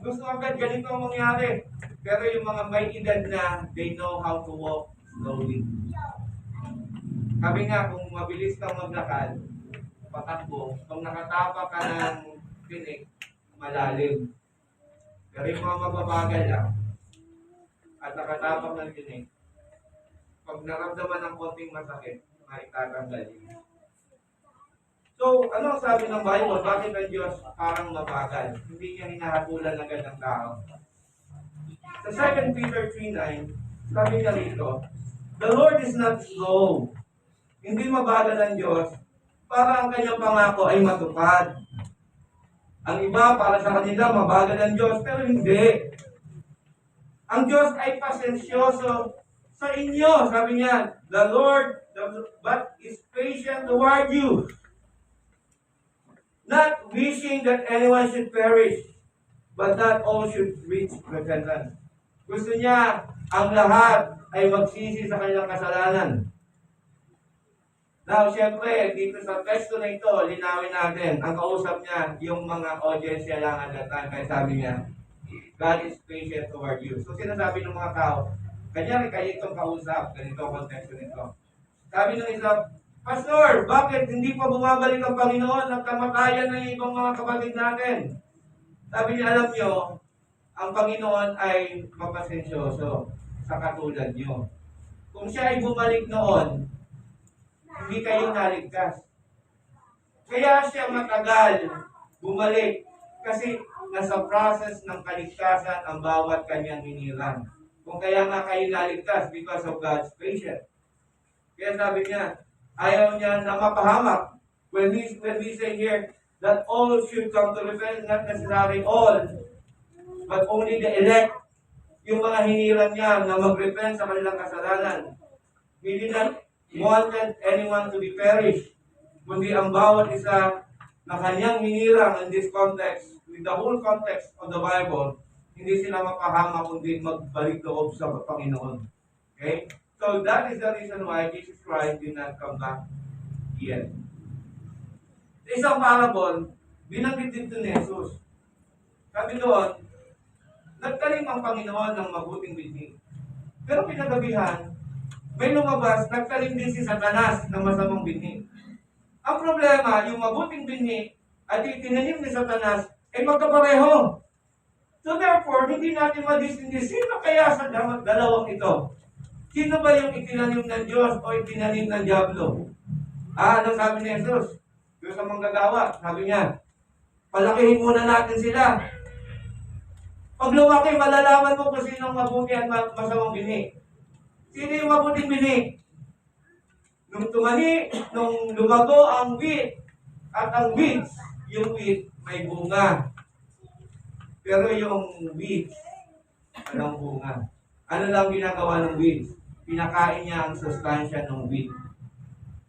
gusto agad ganito ang mangyari. Pero yung mga may edad na, they know how to walk slowly. Sabi nga, kung mabilis kang maglakad, patakbo, kung nakatapak ka ng tinik, malalim. Pero yung mga mababagal lang, at nakatapak ng tinik, pag naramdaman ng konting masakit, maitatanggal. So, ano ang sabi ng Bible? Bakit ang Diyos parang mabagal? Hindi niya hinahatulan ng ganyang tao. Sa 2 Peter 3:9, sabi niya rito, the Lord is not slow. Hindi mabagal ang Diyos para ang kanyang pangako ay matupad. Ang iba, para sa kanila, mabagal ang Diyos, pero hindi. Ang Diyos ay pasensyoso sa inyo. Sabi niya, the Lord but is patient toward you, not wishing that anyone should perish, but that all should reach repentance. Gusto niya ang lahat ay magsisi sa kanilang kasalanan. Now, syempre, dito sa testo na ito, linawin natin, ang kausap niya, yung mga audience niya lang at that time, kaya sabi niya, God is patient toward you. So, sinasabi ng mga tao, kanyari kayo itong kausap, ganito ang konteksto nito. Sabi ng isa, Pastor, bakit hindi pa bumabalik ang Panginoon at kamatayan ng ibang mga kapatid natin? Sabi niya, alam niyo, ang Panginoon ay mapasensyoso sa katulad niyo. Kung siya ay bumalik noon, hindi kayo naligtas. Kaya siya matagal bumalik kasi nasa process ng kaligtasan ang bawat kanyang hiniram. Kung kaya nga kayo naligtas because of God's patience. Kaya sabi niya, ayaw niya na mapahamak. When we say here that all should come to repentance, not necessarily all, but only the elect, yung mga hiniram niya na mag-repent sa kanilang kasalanan. He did not wanted anyone to be perished, kundi ang bawat isa na kanyang hinirang in this context, with the whole context of the Bible, hindi sila mapahama kundi magbalik loob sa Panginoon. Okay? So that is the reason why Jesus Christ did not come back yet. Sa isang parable, binanggit dito ni Jesus. Sabi doon, nagtanim ang Panginoon ng mabuting binhi. Pero pinagabihan, may lumabas, nagtanim din si Satanas ng masamang binhi. Ang problema, yung mabuting binhi at itinanim ni Satanas ay magkapareho. So therefore, hindi natin madistinguish sino kaya sa dalawang ito. Sino ba yung itinanim ng Diyos o itinanim ng Diablo? Ano sabi ni Jesus? Doon sa manggagawa, sabi niya, palakihin muna natin sila. Pag lumaki, malalaman mo kung sino mabuti at masamang binhi. Sino yung mabuting binhi? Nung lumago ang wheat at ang weeds, yung wheat may bunga. Pero yung weeds, walang bunga. Ano lang ginagawa ng weeds? Pinakain niya ang sustansya ng wheat.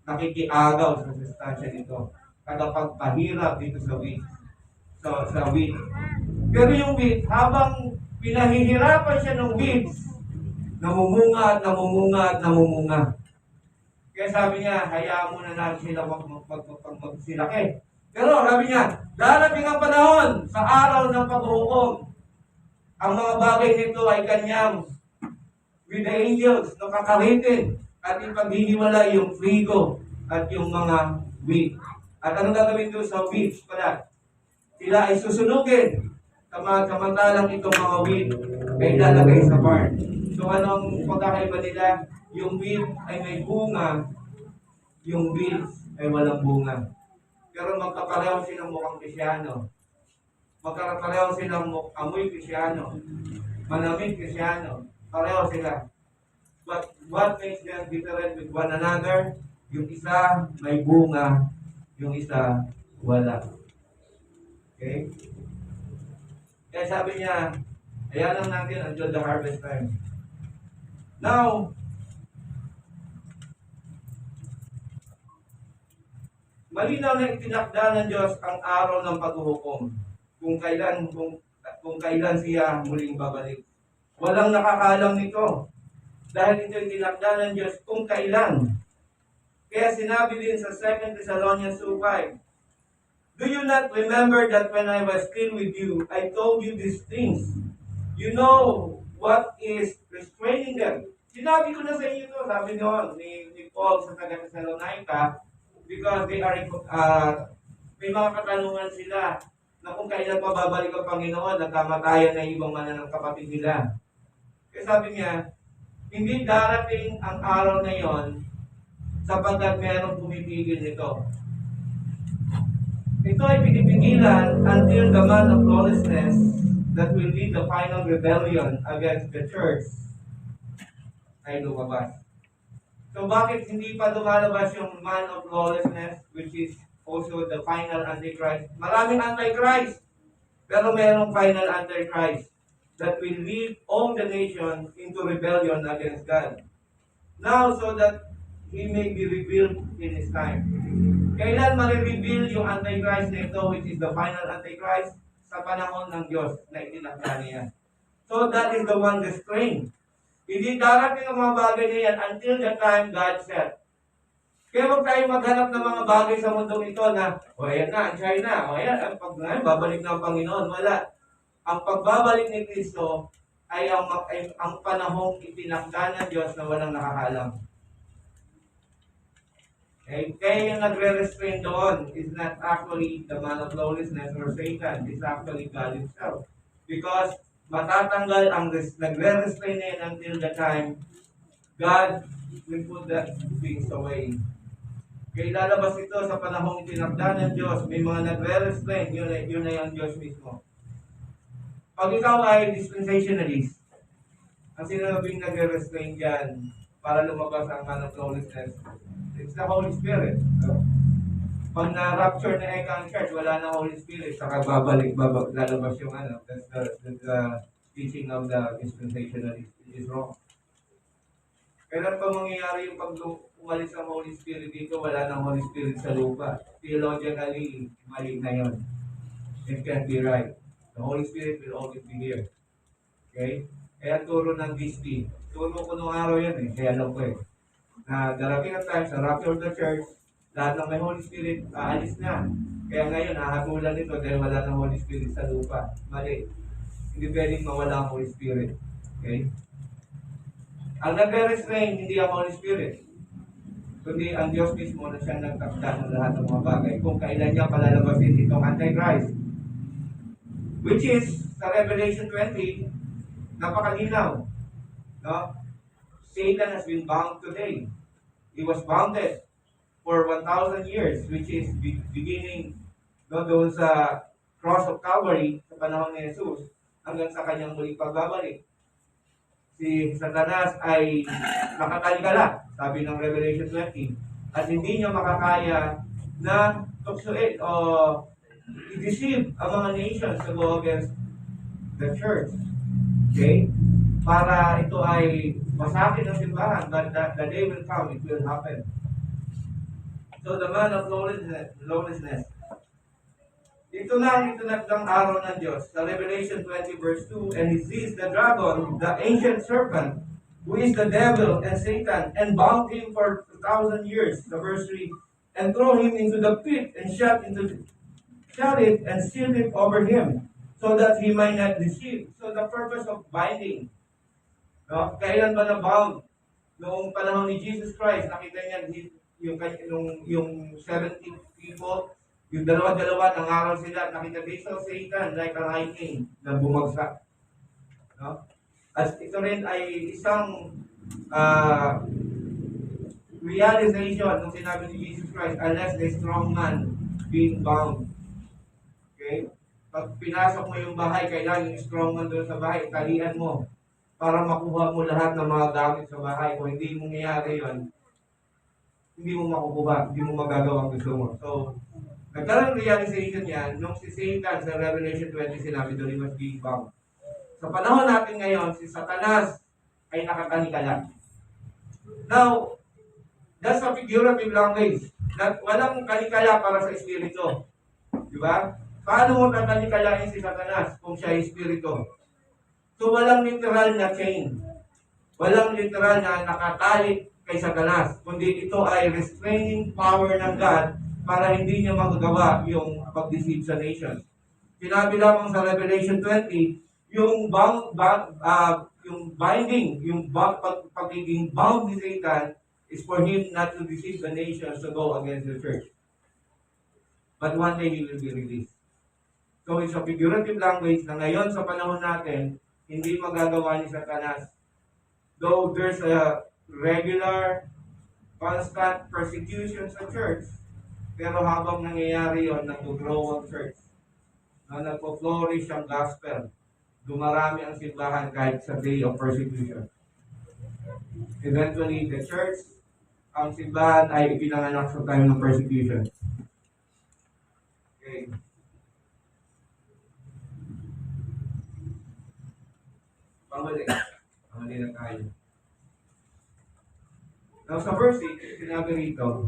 Nakikiagaw sa sustansya nito. Tagapagpahirap dito sa wheat. Sa wheat. Pero yung wheat, habang pinahihirapan siya ng weeds, namumunga at namumunga at namumunga. Kaya sabi niya, hayaan muna natin sila magsilaki. Pero sabi niya, darating ang panahon sa araw ng paghuhukom. Ang mga bagay nito ay kanyang with the angels na kakaritin at ipaghihiwalay yung trigo at yung mga wheat. At anong gagawin doon sa wheat pala? Sila ay susunugin. Samantalang itong mga wheat ay lalagay sa barn. So anong pagkakaiba nila? Yung wheat ay may bunga, yung weeds ay walang bunga. Pero magkapareho silang mukhang Krisyano. Magkapareho silang amoy Krisyano. Malamig Krisyano. Pareho sila. But what makes them different with one another? Yung isa may bunga, yung isa wala. Okay? Kaya sabi niya, ayan lang natin until the harvest time. Now, malinaw na itinakda ng Diyos ang araw ng paghuhukom. Kung kailan siya muling babalik. Walang nakakaalam nito. Dahil ito itinakda ng Diyos kung kailan. Kaya sinabi din sa 2 Thessalonians 2:5, do you not remember that when I was still with you, I told you these things? You know what is restraining them. Sinabi ko na sa inyo ito, sabi ni Paul sa taga-Thessalonica, because they are, may mga katanungan sila na kung kailan pa babalik ang Panginoon, nagkamatayan na ibang mananang kapatid nila. Kaya sabi niya, hindi darating ang araw na yon sapagkat mayroong pumipigil nito. Ito ay pinipigilan until the man of lawlessness that will lead the final rebellion against the church ay lumabas. So bakit hindi pa lumalabas yung man of lawlessness, which is also the final antichrist? Maraming antichrist, pero mayroong final antichrist that will lead all the nations into rebellion against God. Now, so that He may be revealed in His time. Kailan marireveal yung Antichrist na ito, which is the final Antichrist? Sa panahon ng Diyos na itinakda niya. So that is the one restraint. Hindi darating ang mga bagay na yan until the time God said. Kaya huwag tayong maghanap ng mga bagay sa mundong ito na, ayan na, ang China, ayan, babalik na ang Panginoon. Wala. Ang pagbabalik ni Kristo ay ang panahong itinakda ng Diyos na walang nakakalam. Okay? Kaya yung nagre-restrain doon is not actually the man of lawlessness or Satan. It's actually God Himself. Because matatanggal ang nagre-restrain na yan until the time God will put that things away. Kaya lalabas ito sa panahong itinakda ng Diyos. May mga nagre-restrain, yun na yung Diyos mismo. Pag ikaw ay dispensationalist, ang sinabing nagre-restrain dyan para lumabas ang man of lawlessness, it's the Holy Spirit. No? Pag na-rapture na ang church, wala na Holy Spirit, saka lalabas yung that's the teaching of the dispensationalist. It is wrong. Kailan pa mangyayari yung pag umalis ang Holy Spirit dito, wala nang Holy Spirit sa lupa? Theologically, mali na yun. It can't be right. The Holy Spirit will always be here. Okay? Kaya turo ng DSP. Turo ko nung araw yan kaya alam ko na darating ang time sa rapture of the church, lahat ng may Holy Spirit, aalis na. Kaya ngayon, hahatulan nito dahil wala ng Holy Spirit sa lupa. Mali. Hindi pwedeng mawala ang Holy Spirit. Okay? Ang nagre-restrain, hindi ang Holy Spirit. Kundi ang Diyos mismo na siyang nagtakda ng lahat ng mga bagay. Kung kailan niya palalabasin itong Antichrist. Which is, sa Revelation 20, napakalinaw. No? Satan has been bound today. He was bounded for 1,000 years, which is beginning doon sa cross of Calvary sa panahon ni Jesus hanggang sa kanyang muling pagbabalik. Si Satanas ay nakatalikala, sabi ng Revelation 20, at hindi niya makakaya na tuksuin o i-deceive ang mga nations to go against the church. Okay? Para ito ay masakit ng simbahan, but the day will come, it will happen. So the man of lawlessness. Ito na ang itinakdang araw ng Diyos. Sa Revelation 20 verse 2, and he sees the dragon, the ancient serpent, who is the devil and Satan, and bound him for 1,000 years. The verse 3, and throw him into the pit, and shut it and seal it over him, so that he might not deceive. So the purpose of binding, no? Kailan ba na-bound? Noong panahon ni Jesus Christ, nakita niya yung 70 people, yung dalawa-dalawa, nangaral sila, nakita they saw Satan like a lightning na bumagsak. No? At ito rin ay isang realization nung sinabi ni Jesus Christ, unless the strong man being bound. Okay? Pag pinasok mo yung bahay, kailangan yung strong man doon sa bahay, talian mo para makuha mo lahat ng mga gamit sa bahay. Kung hindi mo nangyari yun, hindi mo makukuha, hindi mo magagawa ang gusto mo. So, nagkaroon realization yan, nung si Satan sa Revelation 20 sinabi doon, he was being bound. Sa panahon natin ngayon, si Satanas ay nakatalikala. Now, that's a figurative language. Walang kalikala para sa espiritu. Di ba? Paano mo tatalikalain si Satanas kung siya ay espiritu? So, walang literal na chain. Walang literal na nakatali kay Satanas. Kundi ito ay restraining power ng God para hindi niya magagawa yung pag-deceive sa nations. Sinabi lamang sa Revelation 20, yung binding, yung pagiging bound ni Satan is for him not to deceive the nations to go against the church. But one day he will be released. So it's a figurative language na ngayon sa panahon natin, hindi magagawa ni Satanas. Though there's a regular, constant persecution sa church, pero habang nangyayari yun, nag-grow ang church. Nagpo-flourish ang gospel. Dumarami ang simbahan kahit sa day of persecution. Eventually, the church, ang simbahan ay ipinanganak sa time ng persecution. Okay. Pamali na tayo. Now sa verse 8, sinabi rito,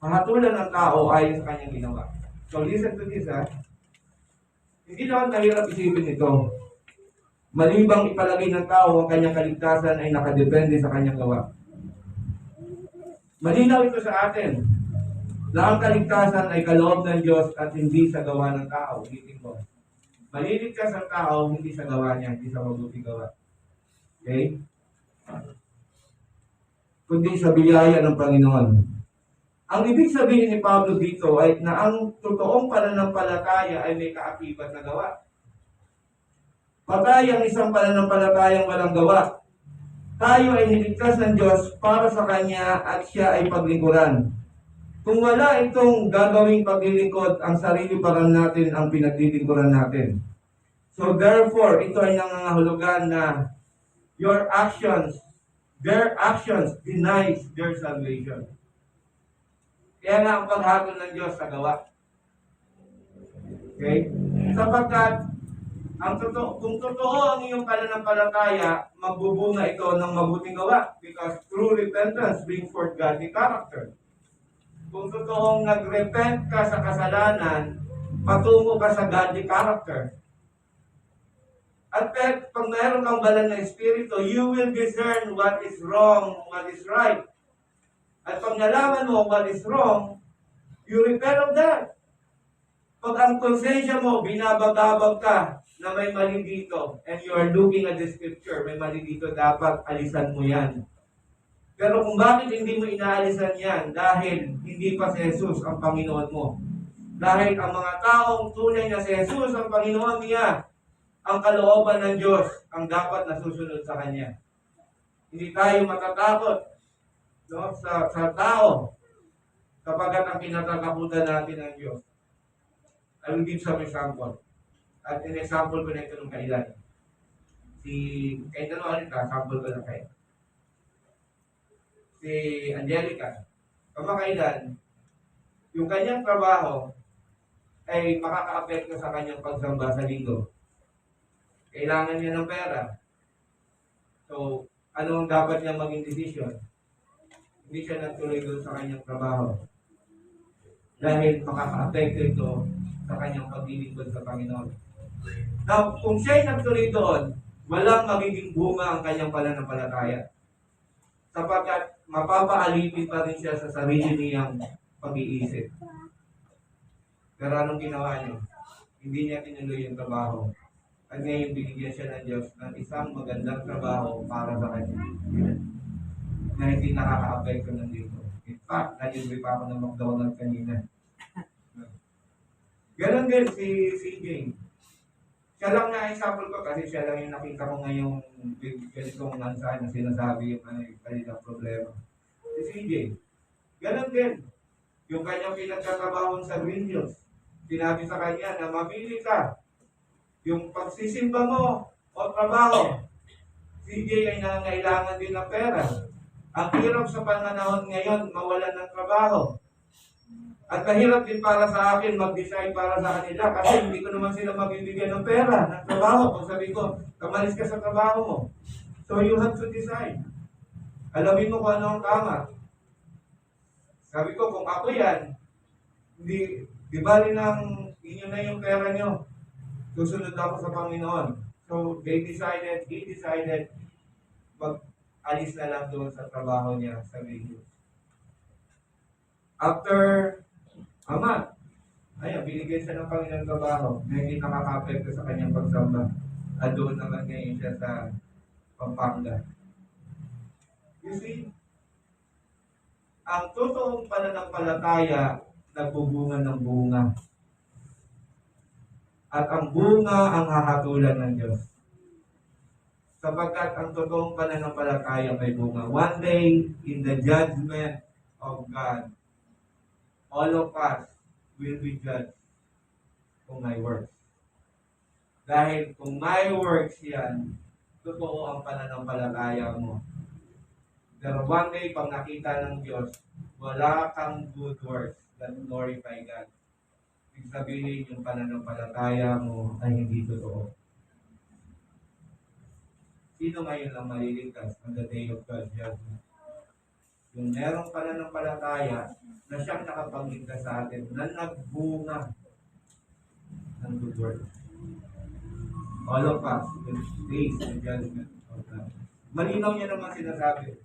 hahatulan ng tao ayon sa kanyang ginawa. So listen to this ha. Hindi naman mahirap isipin ito. Malibang ipalagay ng tao ang kanyang kaligtasan ay nakadepende sa kanyang gawa. Malinaw ito sa atin na ang kaligtasan ay kaloob ng Diyos at hindi sa gawa ng tao. Ulitin ko. Maliligtas ang tao, hindi sa gawa niya, hindi sa mabuting gawa. Okay? Kundi sa biyaya ng Panginoon. Ang ibig sabihin ni Pablo dito ay na ang totoong pananampalataya ay may kaakibat na gawa. Patay ang isang pananampalatayang walang gawa. Tayo ay niligtas ng Diyos para sa Kanya at Siya ay paglingkuran. Kung wala itong gagawing paglilingkod, ang sarili pa lang natin ang pinaglilingkuran natin. So therefore, ito ay nangangahulugan na their actions denies their salvation. Kaya nga ang paghatol ng Diyos sa gawa. Okay? Sapagkat kung totoo ang iyong pananampalataya, magbubunga ito ng mabuting gawa because true repentance brings forth godly character. Kung totoong nag-repent ka sa kasalanan, patungo ka sa godly character. At pag mayroon kang banal na espiritu, you will discern what is wrong, what is right. At pag nalaman mo what is wrong, you repent of that. Pag ang konsensya mo, binabagabag ka na may mali dito, and you are looking at the scripture, may mali dito, dapat alisan mo yan. Pero kung bakit hindi mo inaalisan yan, dahil hindi pa si Jesus ang Panginoon mo. Dahil ang mga taong tunay na si Jesus ang Panginoon niya, ang kalooban ng Diyos ang dapat nasusunod sa Kanya. Hindi tayo matatakot sa tao kapag ang pinatatakutan natin ng Diyos. I will give some example. At in example ko na ito nung kailan. Kahit ano alita, sample ko na kayo. Si Angelica, kamakailan, yung kanyang trabaho ay makaka-apekto sa kanyang pagsamba sa linggo. Kailangan niya ng pera. So, ano ang dapat niya maging decision? Hindi siya nagtuloy doon sa kanyang trabaho. Dahil makaka-apekto ito sa kanyang paglilingkod sa Panginoon. Now, kung siya'y nagtuloy doon, walang magiging bunga ang kanyang pananampalataya. Sapagkat mapapaalipin pa rin siya sa sarili niyang pag-iisip. Pero anong ginawa niya? Hindi niya tinuloy yung trabaho. At ngayon binigyan siya ng Diyos ng isang magandang trabaho para sa kanya. Na hindi nakaka-apekto ng dito. In fact, nag-agree pa ako ng McDonald's kanina. Ganon din si CJ. Siya lang na example ko kasi siya lang yung nakita ko ngayong ganitong na sinasabi yung kanilang problema. Si CJ. Ganon din. Yung kanyang pinagtatrabahon sa Green Hills. Sinabi sa kanya na mamili ka. Yung pagsisimba mo o trabaho. CJ ay nangangailangan din ng pera. Ang hirap sa panahon ngayon mawalan ng trabaho. At mahirap din para sa akin mag-decide para sa kanila kasi hindi ko naman sila mabibigyan ng pera, ng trabaho. Kung sabi ko, kamalis ka sa trabaho mo. So you have to decide. Alamin mo kung ano ang tama. Sabi ko, kung ako yan, di bali ng inyo na yung pera nyo. Susunod ako sa Panginoon. So he decided, mag-alis na lang doon sa trabaho niya sa video. After binigyan siya ng Panginoon trabaho na hindi nakaka-apekto sa kanyang pagsamba. At doon naman ngayon siya sa Pampanga. You see, ang totoong pananampalataya nagbubunga ng bunga. At ang bunga ang hahatulan ng Diyos. Sapagkat ang totoong pananampalataya may bunga. One day, in the judgment of God, all of us will be judged kung may works. Dahil kung may works yan, totoo ang pananampalataya mo. Pero one day, pag nakita ng Diyos, wala kang good works that glorify God. Ibig sabihin, yung pananampalataya mo ay hindi totoo. Sino ngayon ang maliligtas on the day of God's judgment? Yung merong pananampalataya na siyang nakapagligtas sa atin, na nagbunga ng good work. All of us will face the judgment of God. Malinaw niya naman sinasabi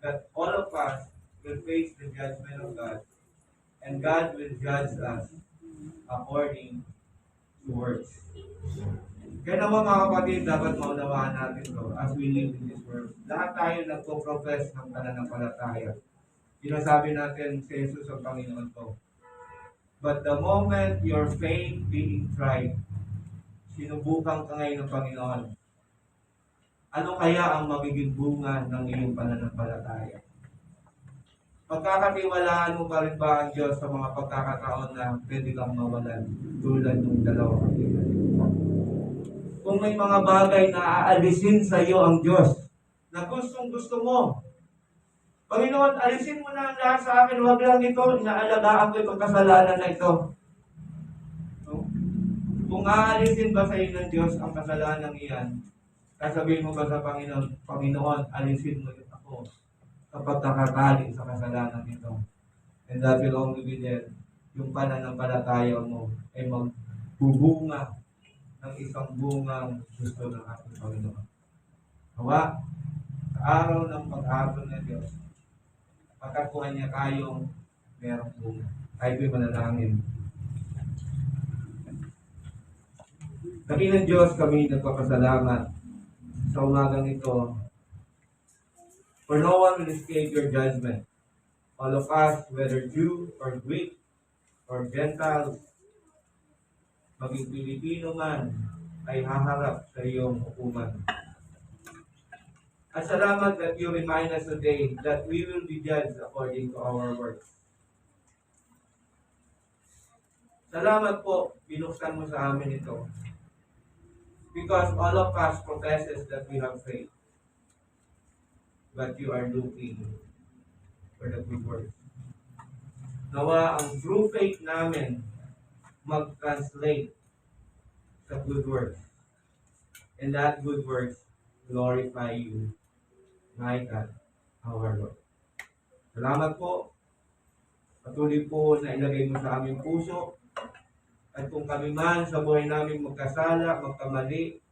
that all of us will face the judgment of God, and God will judge us according to works. Kaya naman mga kapatid, dapat maunawaan natin to as we live in this world. Lahat tayo nagpo-profess ng pananampalataya. Sinasabi natin si Jesus ang Panginoon ko. But the moment your faith being tried, sinubukan ka ngayon ng Panginoon, ano kaya ang magiging bunga ng iyong pananampalataya? Pagkakatiwalaan mo pa rin ba ang Diyos sa mga pagkakataon na pwede kang mawalan tulad ng dalawang kaibigan? Kung may mga bagay na aalisin sa iyo ang Diyos na gustong gusto mo, Panginoon, alisin mo na ang lahat sa akin, huwag lang ito, inaalagaan ko itong kasalanan na ito. No? Kung aalisin ba sa iyo ng Diyos ang kasalanan iyan, sasabihin mo ba sa Panginoon, Panginoon, alisin mo ako sa pagkakatali sa kasalanan ito. And that will only be then, yung pananampalataya mo ay magbubunga ng isang bungang gusto ng ating Panginoon. Hawa, sa araw ng pag-aton ng Diyos, pagkakuha niya kayong merong bunga. Tayo po'y manalangin. Dakilang Diyos, kami nagpapasalamat sa umagang ito. For no one will escape your judgment. All of us, whether Jew or Greek or Gentiles, maging Pilipino man, ay haharap sa iyong hukuman. At salamat that you remind us today that we will be judged according to our works. Salamat po, binuksan mo sa amin ito. Because all of us professes that we have faith. But you are looking for the good works. Nawa ang true faith namin mag-translate sa good works. And that good works glorify you, my God, our Lord. Salamat po. Patuloy po na ilagay mo sa aming puso. At kung kami man sa buhay namin magkasala, magkamali,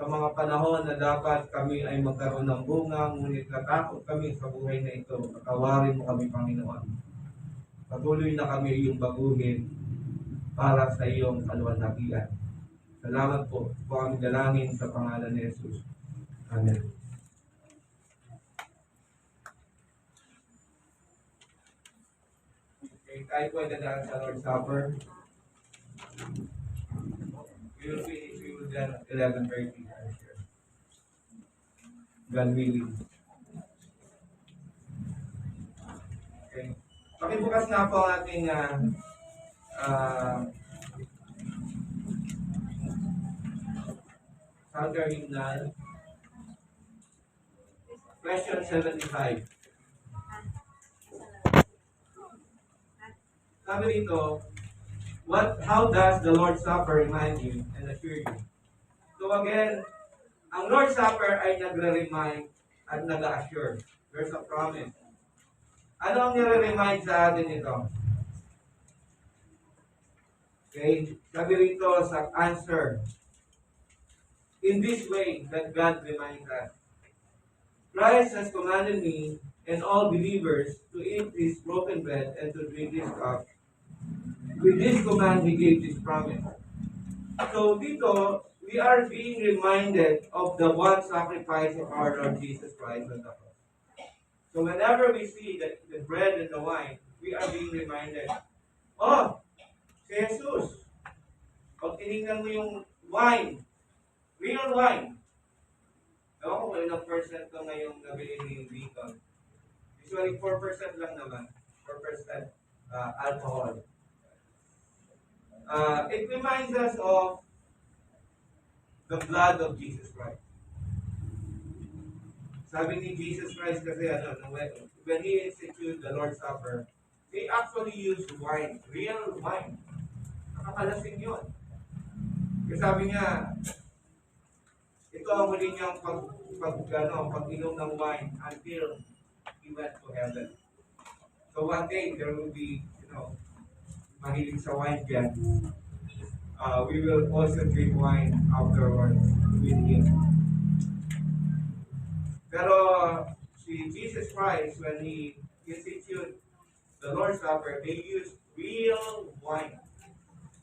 sa mga panahon na dapat kami ay magkaroon ng bunga, ngunit natakot kami sa buhay na ito, patawarin mo kami, Panginoon. Patuloy na kami iyong baguhin para sa iyong kaluwalhatian. Salamat po. Po ang dalangin sa pangalan ni Jesus. Amen. Okay, tayo po ay dadaan sa Lord's Supper. We will done at 11:30. God willing. Okay. Pakibukas na po ang ating Psalter Hymnal. Question 75. Sabi dito, how does the Lord's Supper remind you and assure you? So again, ang Lord's Supper ay nagre-remind at nag-assure. There's a promise. Ano ang nire-remind sa atin ito? Okay, sabi rito sa answer. In this way that God reminds us. Christ has commanded me and all believers to eat His broken bread and to drink His cup. With this command, He gave this promise. So dito, we are being reminded of the one sacrifice of our Lord Jesus Christ on the cross. So whenever we see the bread and the wine, we are being reminded, oh, si Jesus. Pag tinignan mo yung wine, real wine. Ewan ko kung ilang percent ko ngayong nabili ni Beacon. Usually 4% lang naman. 4% alcohol. It reminds us of the blood of Jesus Christ. Sabi ni Jesus Christ kasi when He instituted the Lord's Supper, He actually used wine, real wine. Nakakalasing yun. Kasi sabi niya, ito ang huli niyang pag-inom ng wine until he went to heaven. So one day, there will be, mahilig sa wine dyan. We will also drink wine afterwards with him. Pero si Jesus Christ, when he instituted the Lord's Supper, they used real wine.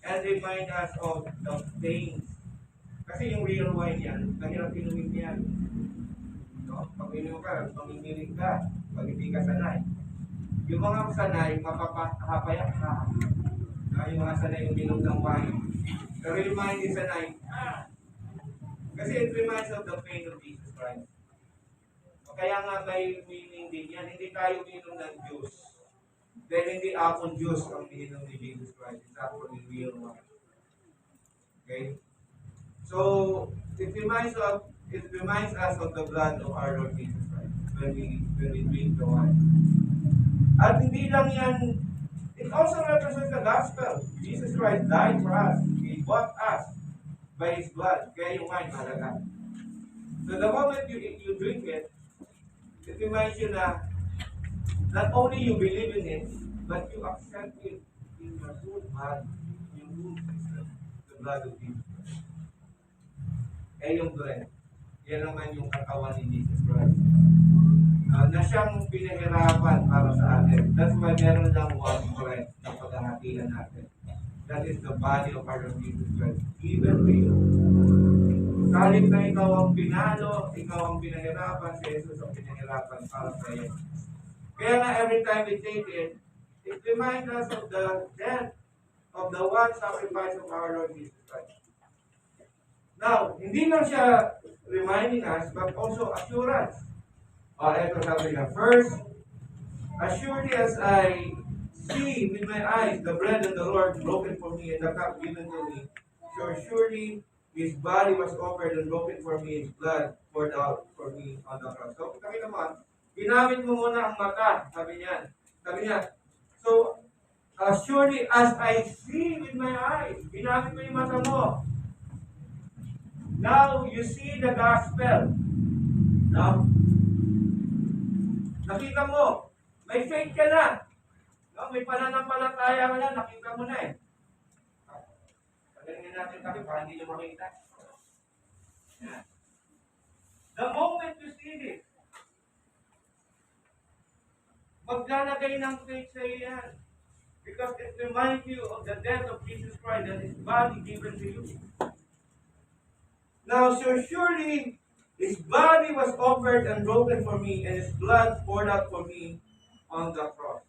And remind us of the pains. Kasi yung real wine yan, mahirap inumin yan. No? Pag inumin ka, pamimilig ka, pag hindi ka sanay. Yung mga sanay, mapapahapayak ka. Yung mga sanay uminom ng wine. Pero yung mga hindi sanay, kasi it reminds of the pain of Jesus Christ. Kaya nga may meaning din yan. Hindi tayo uminom ng juice. Then hindi apple juice ang uminom ni Jesus Christ. It's actually real wine. Okay? So it reminds us of the blood of our Lord Jesus Christ when we drink the wine. At hindi lang yan, it also represents the gospel. Jesus Christ died for us. He bought us by His blood. Kaya yung wine malaga. So the moment you drink it, it reminds you na not only you believe in it, but you accept it in your whole body, your whole system, the blood of Jesus. Yung bread, yan naman yung katawan ni Jesus Christ. Na siyang pinahirapan para sa atin. That's why meron lang one bread na paghahatian natin. That is the body of our Lord Jesus Christ. Given to you. Salit na ikaw ang pinalo, ikaw ang pinahirapan, si Jesus ang pinahirapan para sa iyo. Kaya nga every time we take it, it reminds us of the death of the one sacrifice of our Lord Jesus Christ. Now, hindi lang siya reminding us, but also assurance. Ito sabi niya, first, as surely as I see with my eyes the bread of the Lord broken for me and the cup given to me, so surely His body was offered and broken for me, His blood poured out for me on the cross. So, kami naman, ginamit mo muna ang mata, sabi niya. So, surely as I see with my eyes, ginamit mo yung mata mo. Now, you see the gospel. Now, nakita mo, may faith ka na. No? May pananampalataya ka na, nakita mo na eh. Pagalingin natin kami para hindi nyo makita. Yeah. The moment you see this, maglalagay ng faith sa iyo yan. Because it reminds you of the death of Jesus Christ and His body given to you. Now, so surely, His body was offered and broken for me, and His blood poured out for me on the cross.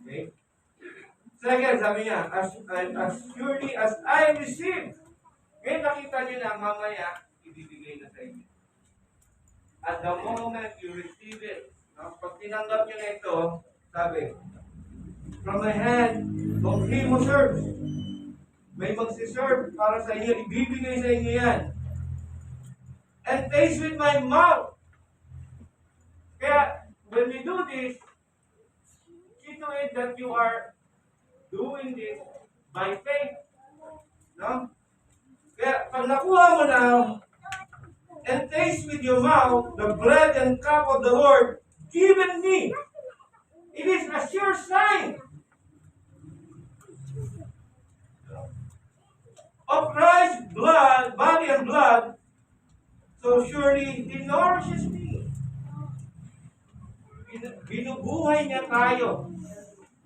Okay? Second, sabi niya, as surely as I received. Ngayon nakita niyo na mamaya, ibibigay na sa inyo. At the moment you receive it, pag tinanggap niyo na ito, sabi, from my hand, of Him who serves. May magsiserve para sa inyo, ibibigay sa inyo yan. And taste with my mouth. Kaya, when we do this, see to it that you are doing this by faith. No? Kaya, pag nakuha mo na, and taste with your mouth the bread and cup of the Lord given me. It is a sure sign of Christ's blood, body and blood. So surely, He nourishes me. Binubuhay niya tayo.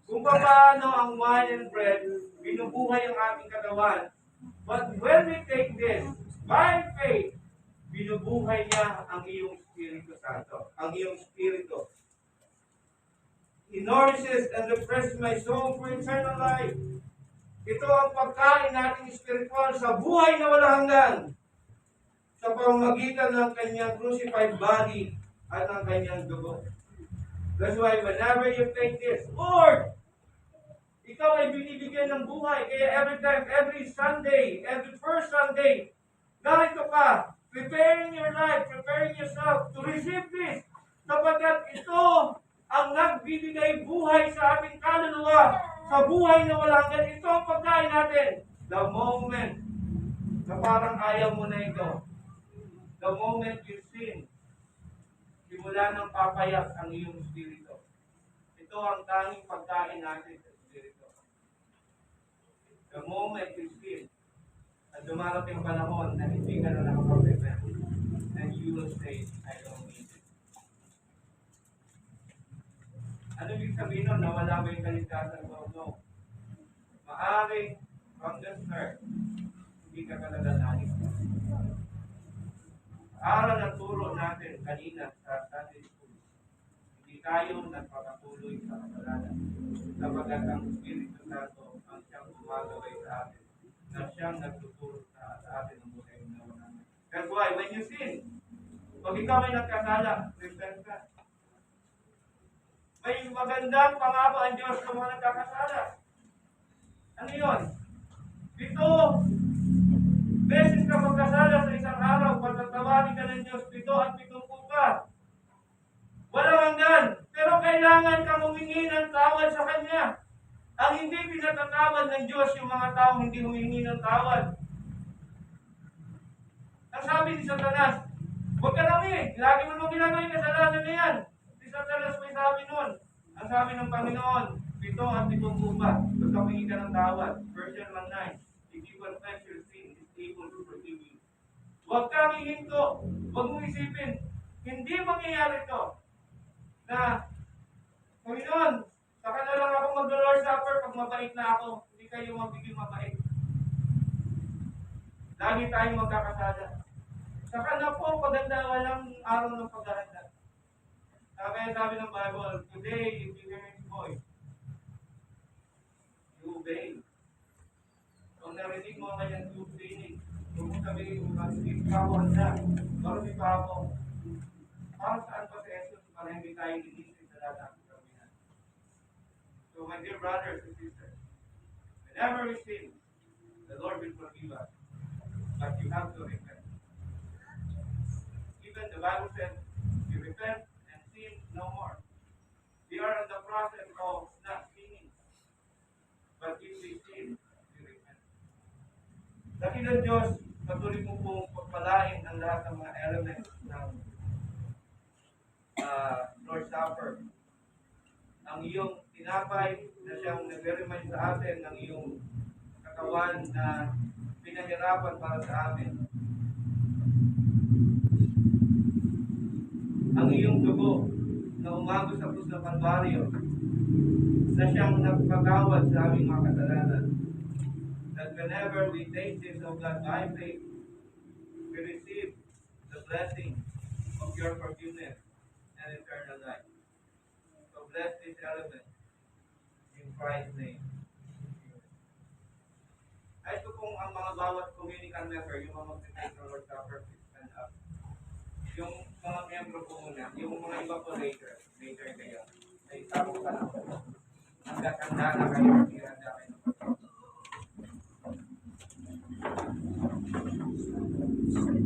Kung paano ang wine and bread, binubuhay ang ating katawan. But when we take this, by faith, binubuhay niya ang iyong Espiritu Santo, ang iyong Espiritu. He nourishes and refreshes my soul for eternal life. Ito ang pagkain nating spiritual sa buhay na walang hanggan. Sa pamamagitan ng kanyang crucified body at ng kanyang dugo. That's why whenever you take this, Lord, ikaw ay binibigyan ng buhay. Kaya every time, every Sunday, every first Sunday, narito ka, preparing your life, preparing yourself to receive this. Sapagkat ito ang nagbibigay buhay sa ating kaluluwa, sa buhay na walang hanggan. Ito ang pagkain natin. The moment na parang ayaw mo na ito, the moment you sin, simula wala nang papayak ang iyong espiritu. Ito ang tanging pagkain natin sa espiritu. The moment you feel at dumarating panahon na hindi ka na nakapag-prepare, and you will say, I don't need it. Ano ibig sabihin nun? Nawala ba yung kaligtasan ko? No. Maaring from the start, hindi ka talaga nalig. Aral na turo natin kanina sa Sunday School. Hindi tayo nagpapatuloy sa kasalanan. Sapagat ang Espiritu Santo ang siyang gumagaway sa atin, na siyang nagtuturo sa atin ng buhay na naman. That's why when you sin, pag ikaw ay nagkasala, repent ka. May magandang pangako ang Diyos sa mga nagkakasala. Ano yun? 7 beses ka magkasala sa isang araw, pagtatawagin ka ng Diyos, 7 at 70 ka. Walang hanggan, pero kailangan kang humingi ng tawad sa Kanya. Ang hindi pinatatawad ng Diyos yung mga taong hindi humingi ng tawad. Ang sabi ni Satanas, huwag ka namin, lagi mo nung ginagawa yung kasalanan na yan. Si Satanas may sabi nun. Ang sabi ng Panginoon, 7 at 70 ka, basta humingi ka ng tawad. Version 1:9, if you confess your sin, is able to forgive you. Huwag kang hihinto, huwag mong isipin, hindi mangyayari ito na, Panginoon, saka na lang ako mag-Lord's Supper pag mabait na ako, hindi kayo mabiging mabait. Lagi tayong magkakasala. Saka na po, paganda, walang araw ng paghahanda. Kaya sabi ng Bible, today, if you hear His voice, you obey. Kung narinig mo ang kanyang tutulinig, huwag mo sabihin, hindi pa ako handa. Hindi pa ako. Para saan pa sa Jesus para hindi tayo linisip sa lahat ng kamihan. So my dear brothers and sisters, whenever we sin, the Lord will forgive us. But you have to repent. Even the Bible says, you repent and sin no more. We are in the process of not sinning. But if we sin, we repent. Dakilang Diyos, patuloy mo pong pagpalain ang lahat ng mga elements ng Lord's Supper. Ang iyong tinapay na siyang nag-remind sa atin ng iyong katawan na pinahirapan para sa amin. Ang iyong dugo na umagos sa krus ng Kalbaryo na siyang nagpatawad sa aming mga kasalanan. That whenever we take this, O God, by faith, we receive the blessing of your forgiveness and eternal life. So bless this element in Christ's name. Ay, ito kung ang mga bawat communicant member, yung mga mag-take ng Lord's Supper, stand up. Yung mga membro po muna, yung mga iba po later kayo. Ay, tapos ka lang. Hanggang handa na kayo, handa kayo.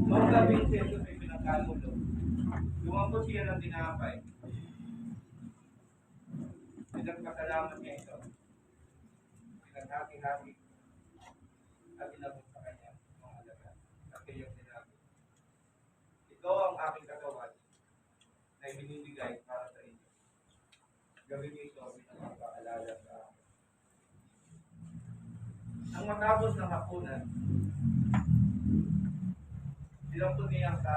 Noong labing si Jesus ay pinagkalulo, lumambot siya ng tinapay. Pinagpasalamat niya ito. Pinaghati-hati. At inabot sa kanya mga alaga. At kanyang sinabi, ito ang aking katawan na ibinibigay para sa inyo. Gawin niyo ito bilang pagpaalala sa akin. Ang matapos ng hapunan, silang po niya sa